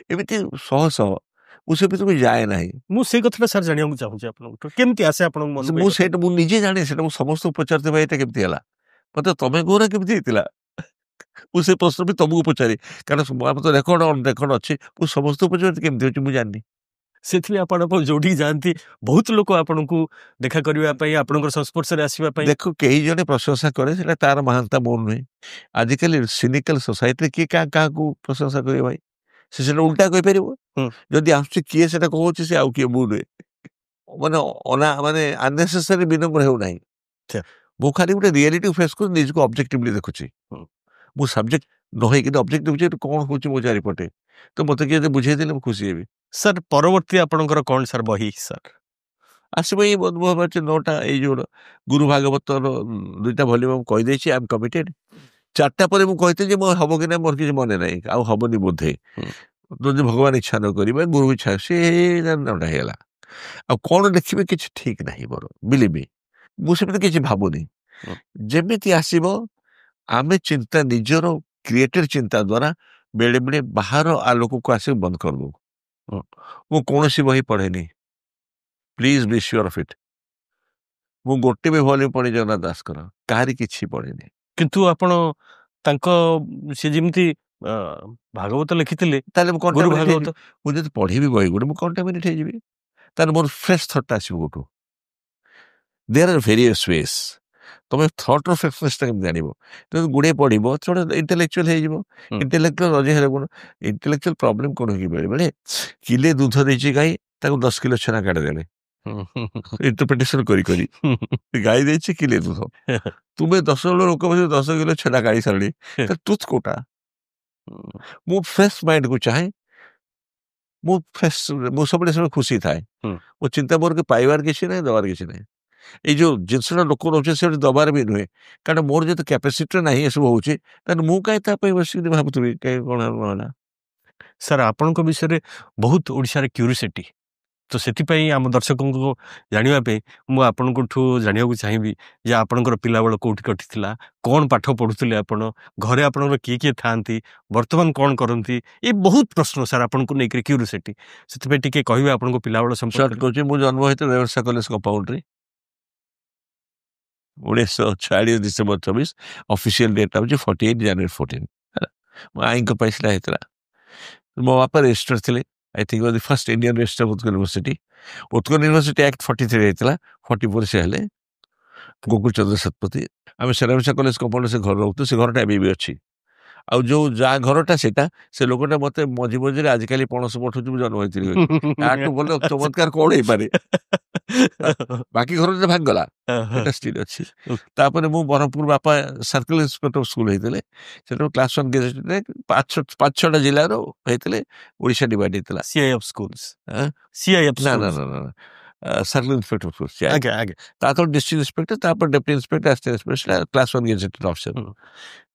ଏମିତି ଶହ ମୁଁ ସେ ଭିତରକୁ ଯାଏ ନାହିଁ। ମୁଁ ସେଇ କଥାଟା ସାର୍ ଜାଣିବାକୁ ଚାହୁଁଛି ଆପଣଙ୍କଠୁ, କେମିତି ଆସେ ଆପଣଙ୍କ ମନକୁ? ମୁଁ ସେଇଟା ମୁଁ ନିଜେ ଜାଣେ, ସେଟା ମୁଁ ସମସ୍ତଙ୍କୁ ପଚାରୁଥିବା ଏଇଟା କେମିତି ହେଲା, ମତେ ତମେ କହୁନା କେମିତି ହେଇଥିଲା। ମୁଁ ସେ ପ୍ରଶ୍ନ ବି ତମକୁ ପଚାରି, କାରଣ ଆମର ତ ରେକର୍ଡ ଅଛି, ମୁଁ ସମସ୍ତଙ୍କୁ ପଚାରି କେମିତି ହଉଛି ମୁଁ ଜାଣିନି। ସେଥିପାଇଁ ଆପଣ ଯୋଉଠିକି ଯାଆନ୍ତି ବହୁତ ଲୋକ ଆପଣଙ୍କୁ ଦେଖା କରିବା ପାଇଁ, ଆପଣଙ୍କର ସଂସ୍ପର୍ଶରେ ଆସିବା ପାଇଁ। ଦେଖ କେହି ଜଣେ ପ୍ରଶଂସା କରେ, ସେଟା ତାର ମହାନତା ମୋର ନୁହେଁ। ଆଜିକାଲି ସିନିକାଲ ସୋସାଇଟିରେ କିଏ କାହାକୁ ପ୍ରଶଂସା କରିବ ଭାଇ? ସେ ସେଟା ଉଲ୍ଟା କହିପାରିବ। ଯଦି ଆସୁଛି କିଏ ସେଟା କହୁଛି, ସେ ଆଉ କିଏ ମୁଁ ନୁହେଁ। ମାନେ ଅନନେସେସାରୀ ବିନମ୍ର ହେଉନାହିଁ। ମୁଁ ଖାଲି ଗୋଟେ ରିଆଲିଟି ଫେସ୍ କରୁଛି, ନିଜକୁ ଅବଜେକ୍ଟିଭଲି ଦେଖୁଛି। ମୁଁ ସବଜେକ୍ଟ ନ ହେଇକି ଅବଜେକ୍ଟିଭ କ'ଣ ହଉଛି ମୋ ଚାରିପଟେ, ତ ମତେ କିଏ ବୁଝେଇ ଦେଲେ ମୁଁ ଖୁସି ହେବି। ସାର୍ ପରବର୍ତ୍ତୀ ଆପଣଙ୍କର କ'ଣ ସାର୍ ବହି ସାର୍ ଆସିବ? ଏଇ 9ଟା, ଏଇ ଯୋଉ ଗୁରୁ ଭାଗବତର 2ଟା ଭଲ୍ୟୁମ ମୁଁ କହିଦେଇଛି, ଆଇ ଏମ୍ କମିଟେଡ। 4ଟା ପରେ ମୁଁ କହିଥିଲି ଯେ ମୋର ହବ କି ନା ମୋର କିଛି ମନେ ନାହିଁ, ଆଉ ହବନି ବୋଧେ, ଯଦି ଭଗବାନ ଇଚ୍ଛା ନ କରିବେ, ଗୁରୁ ଇଚ୍ଛା, ସେ ହେଇଗଲା। ଆଉ କ'ଣ ଦେଖିବେ କିଛି ଠିକ ନାହିଁ ମୋର, ବିଲିଭ୍। ମୁଁ ସେମିତି କିଛି ଭାବୁନି, ଯେମିତି ଆସିବ। ଆମେ ଚିନ୍ତା ନିଜର କ୍ରିଏଟେଡ ଚିନ୍ତା ଦ୍ୱାରା ବେଳେ ବେଳେ ବାହାର ଆଲୋକକୁ ଆସିକି ବନ୍ଦ କରିଦଉ। ମୁଁ କୌଣସି ବହି ପଢ଼େନି, ପ୍ଲିଜ ବି ସିଓର ଅଫ୍ ଇଟ୍। ମୁଁ ଗୋଟେ ବି ଭଲ୍ୟୁମ ପଢ଼ି ଜଗନ୍ନାଥ ଦାସଙ୍କର, କାହାରି କିଛି ପଢ଼େନି। କିନ୍ତୁ ଆପଣ ତାଙ୍କ ସେ ଯେମିତି ଭାଗବତ ଲେଖିଥିଲେ, ତାହେଲେ ମୁଁ ଭାଗବତ, ମୁଁ ଯଦି ପଢ଼ିବି ବହି ଗୋଟେ, ମୁଁ କଣ୍ଟାମିନେଟ୍ ହେଇଯିବି। ତାହେଲେ ମୋର ଫ୍ରେଶ ଥଟ୍ଟା ଆସିବ କୋଉଠୁ? There are various ways. ତମେ ଥଟ୍ର ଫ୍ରେଶନେସଟା କେମିତି ଜାଣିବ? ଯଦି ଗୁଡ଼େ ପଢ଼ିବ ସେଟା ଇଣ୍ଟେଲେକ୍ଚୁଆଲ ହେଇଯିବ। ଇଣ୍ଟେଲେକ୍ଚୁଆଲ ରଜ ହେଲେ କ'ଣ? ଇଣ୍ଟେଲେକ୍ଚୁଆଲ ପ୍ରୋବ୍ଲେମ କ'ଣ ହୁଏ? ବେଳେ କିଲେ ଦୁଧ ଦେଇଛି ଗାଈ, ତାକୁ 10 କିଲୋ ଛେନା କାଢ଼ିଦେଲେ ଇଣ୍ଟରପ୍ରିଟେସନ କରି ଗାଈ ଦେଇଛି କିଲେ ଦୁଧ, ତୁମେ 10 ଜଣ ଲୋକ 10 କିଲୋ ଛେନା କାଢ଼ି ସାରିଲି, ଟୁଥ କୋଉଟା? ମୁଁ ଫ୍ରେଶ ମାଇଣ୍ଡକୁ ଚାହେଁ। ମୁଁ ସବୁବେଳେ ଖୁସି ଥାଏ। ମୋ ଚିନ୍ତା ମୋର ପାଇବାର କିଛି ନାହିଁ, ଦେବାର କିଛି ନାହିଁ। ଏଇ ଯୋଉ ଜିନିଷଟା ଲୋକ ରହୁଛି ସେଠି ଦବାର ବି ନୁହେଁ, କାରଣ ମୋର ଯଦି କ୍ୟାପାସିଟି ନାହିଁ ଏସବୁ ହଉଛି, ତାହେଲେ ମୁଁ କାହିଁ ତା ପାଇଁ ବସିକି ଭାବୁଥିବି କାହିଁ କ'ଣ ହେଲା। ସାର୍ ଆପଣଙ୍କ ବିଷୟରେ ବହୁତ ଓଡ଼ିଶାରେ କ୍ୟୁରିଓସିଟି, ତ ସେଥିପାଇଁ ଆମ ଦର୍ଶକଙ୍କୁ ଜାଣିବା ପାଇଁ ମୁଁ ଆପଣଙ୍କଠୁ ଜାଣିବାକୁ ଚାହିଁବି ଯେ ଆପଣଙ୍କର ପିଲାବେଳ କୋଉଠି କଟିଥିଲା, କ'ଣ ପାଠ ପଢ଼ୁଥିଲେ ଆପଣ, ଘରେ ଆପଣଙ୍କର କିଏ କିଏ ଥାଆନ୍ତି, ବର୍ତ୍ତମାନ କ'ଣ କରନ୍ତି। ଏ ବହୁତ ପ୍ରଶ୍ନ ସାର୍ ଆପଣଙ୍କୁ ନେଇକରି କ୍ୟୁରିଓସିଟି, ସେଥିପାଇଁ ଟିକେ କହିବେ ଆପଣଙ୍କ ପିଲାବେଳ ସମ୍ପର୍କରେ। କହୁଛି, ମୁଁ ଜନ୍ମ ହେଇଥିଲି ରେଭେନ୍ସା କଲେଜ କମ୍ପାଉଣ୍ଡରେ। 1946 December 24 ऑफिशियल डेट हूँ 48 January 14 मो आई पैसा होता मो बापा रेजिस्टर थे I think the first Indian register Utkal university act 43 होता 44 से हेले गोकुल चंद्र शतपथी आम सेरामिशा कॉलेज कंपाउंड से घर रोकतु से घरटा एवं भी अच्छी आउ जो जहाँ घरटा सेटा से लोकटा मत मझी मझे आजिकल पणस पठुच जन्म होती बोले चमत्कार कौन हो पारे बाकी घर भागला এটা স্টিল ଅଛି ତାପରେ ମୁଁ ବ୍ରହ୍ମପୁର ବାପା ସର୍କଲ ଇନ୍ସପେକ୍ଟର ସ୍କୁଲ ହେଇଥିଲେ ସେଟା କ୍ଲାସ 1 ଗେଜେଟରେ 5-6ଟା ଜିଲ୍ଲାର ହେଇଥିଲେ ଓଡ଼ିଶା ଡିଭାଇଡ ହେଇଥିଲା CIF schools CIF ନା ନା schools ନା ନା ସର୍କଲ ଇନ୍ସପେକ୍ଟର ସ୍କୁଲ ଆଜ୍ଞା ଆଜ୍ଞା ତାପରେ ଡିଷ୍ଟ୍ରିକ୍ଟ ଇନ୍ସପେକ୍ଟର ତାପରେ deputy inspector assistant inspector class 1 gazetted officer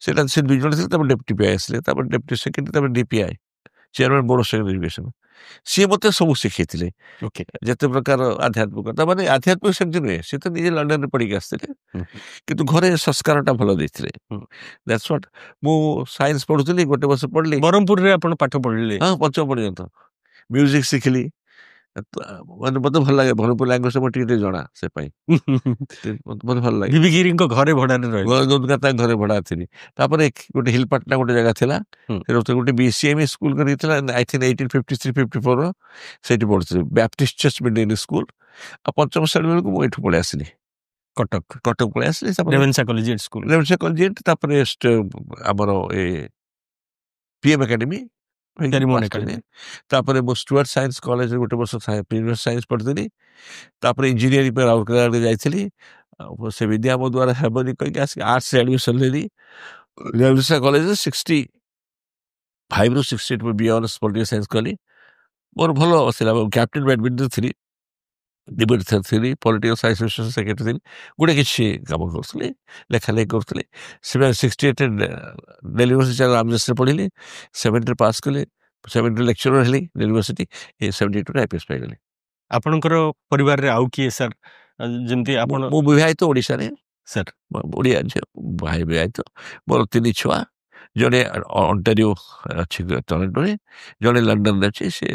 ସେଟା ସେ ଦୁଇ ଜଣ ଥିଲେ ତାପରେ ଡେପୁଟି ପିଆଇ ଆସିଲେ ତାପରେ ଡେପୁଟି ସେକ୍ରେଟାରୀ ତାପରେ DPI chairman board of secondary education ସିଏ ମତେ ସବୁ ଶିଖେଇଥିଲେ ଓକେ ଯେତେ ପ୍ରକାର ଆଧ୍ୟାତ୍ମିକତା ମାନେ ଆଧ୍ୟାତ୍ମିକ ସେମିତି ନୁହେଁ ସେ ତ ନିଜେ ଲଣ୍ଡନରେ ପଢିକି ଆସିଥିଲେ କିନ୍ତୁ ଘରେ ସଂସ୍କାରଟା ଭଲ ଦେଇଥିଲେ ଦ୍ୟାଟ୍ସ ହ୍ୱାଟ ମୁଁ ସାଇନ୍ସ ପଢୁଥିଲି ଗୋଟେ ବର୍ଷ ପଢିଲି ବ୍ରହ୍ମପୁରରେ ଆପଣ ପାଠ ପଢିଲେ ହଁ ପଞ୍ଚମ ପର୍ଯ୍ୟନ୍ତ ମ୍ୟୁଜିକ ଶିଖିଲି ମାନେ ମତେ ଭଲ ଲାଗେ ବ୍ରହ୍ମପୁର ଲାଙ୍ଗୁଏଜ ମତେ ଟିକେ ଜଣା ସେ ପାଇଁ ମତେ ଭଲ ଲାଗେ ବିବି ଗିରିଙ୍କ ଘରେ ଭଡାରେ ରହିଲେ ତାଙ୍କ ଘରେ ଭଡା ଥିଲି ତାପରେ ଗୋଟେ ହିଲପାଟନା ଗୋଟେ ଜାଗା ଥିଲା ଗୋଟେ BCME ସ୍କୁଲ କରିଥିଲା ଆଇ ଥିଙ୍କ 1853-54 ସେଇଠି ପଢୁଥିଲି ବ୍ୟାପ୍ଟିଷ୍ଟ ଚର୍ଚ୍ଚ ମିଡିୟମ ସ୍କୁଲ ଆଉ ପଞ୍ଚମ ଶ୍ରେଣୀ ବେଳକୁ ମୁଁ ଏଠୁ ପଳେଇ ଆସିଲି କଟକ ପଳେଇ ଆସିଲି ରେଭେନ୍ସା କଲେଜିଏଟ ସ୍କୁଲ ତାପରେ ଆମର ଏ PM ଏକାଡେମୀ ତାପରେ ମୁଁ ଷ୍ଟୁଆର୍ଟ ସାଇନ୍ସ କଲେଜରେ ଗୋଟେ ବର୍ଷ ପ୍ରିମିୟର ସାଇନ୍ସ ପଢିଥିଲି ତାପରେ ଇଞ୍ଜିନିୟରିଂ ପାଇଁ ରାଉରକେଲା ଯାଇଥିଲି ସେ ବିଦ୍ୟା ମୋ ଦ୍ୱାରା ହେବନି କହିକି ଆସିକି ଆର୍ଟ୍ସରେ ଆଡମିସନ ନେଲି ରେଭେନ୍ସା କଲେଜରେ 65ରୁ 68 BA ଅନର୍ସ ପଲିଟିକାଲ ସାଇନ୍ସ କଲି ମୋର ଭଲ ଥିଲା କ୍ୟାପ୍ଟେନ ବ୍ୟାଡମିଣ୍ଟନ ଥିଲି ଡିବେଟ୍ ଥିଲି ପଲିଟିକାଲ ସାଇନ୍ସ ଆସୋସିଏସନ ସେକ୍ରେଟାରୀ ଥିଲି ଗୋଟେ କିଛି କାମ କରୁଥିଲି ଲେଖାଲେଖି କରୁଥିଲି 68 ଦିଲ୍ଲୀ ୟୁନିଭର୍ସିଟି ରାମଦାସରେ ପଢିଲି 70ରେ ପାସ୍ କଲି 70 ଲେକ୍ଚରର ହେଲି ୟୁନିଭର୍ସିଟି 72ରେ IPS ପାଇଗଲି ଆପଣଙ୍କର ପରିବାରରେ ଆଉ କିଏ ସାର୍ ଯେମିତି ଆପଣ ମୁଁ ବିବାହିତ ଓଡ଼ିଶାରେ ସାର୍ ଓଡ଼ିଆ ଝିଅ ଭାଇ ବିବାହିତ ମୋର 3 ଛୁଆ ଜଣେ ଅନ୍ଟାରିଓ ଅଛି ଟରଣ୍ଟୋରେ ଜଣେ ଲଣ୍ଡନରେ ଅଛି ସେ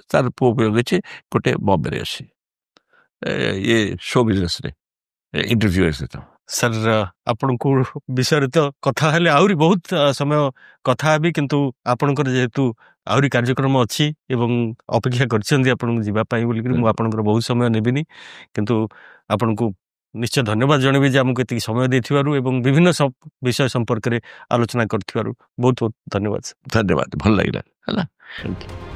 ତାର ପୁଅ ଅଛି ଗୋଟେ ବମ୍ବେରେ ଅଛି ଇଏ ଶୋ ବିଜନେସରେ ଇଣ୍ଟରଭ୍ୟୁ ସହିତ ସାର୍ ଆପଣଙ୍କୁ ବିଷୟରେ ତ କଥା ହେଲେ ଆହୁରି ବହୁତ ସମୟ କଥା ହେବି କିନ୍ତୁ ଆପଣଙ୍କର ଯେହେତୁ ଆହୁରି କାର୍ଯ୍ୟକ୍ରମ ଅଛି ଏବଂ ଅପେକ୍ଷା କରିଛନ୍ତି ଆପଣଙ୍କୁ ଯିବା ପାଇଁ ବୋଲିକି ମୁଁ ଆପଣଙ୍କର ବହୁତ ସମୟ ନେବିନି କିନ୍ତୁ ଆପଣଙ୍କୁ ନିଶ୍ଚୟ ଧନ୍ୟବାଦ ଜଣେଇବି ଯେ ଆମକୁ ଏତିକି ସମୟ ଦେଇଥିବାରୁ ଏବଂ ବିଭିନ୍ନ ବିଷୟ ସମ୍ପର୍କରେ ଆଲୋଚନା କରିଥିବାରୁ ବହୁତ ବହୁତ ଧନ୍ୟବାଦ ଧନ୍ୟବାଦ ଭଲ ଲାଗିଲା ହେଲା ଥ୍ୟାଙ୍କ ୟୁ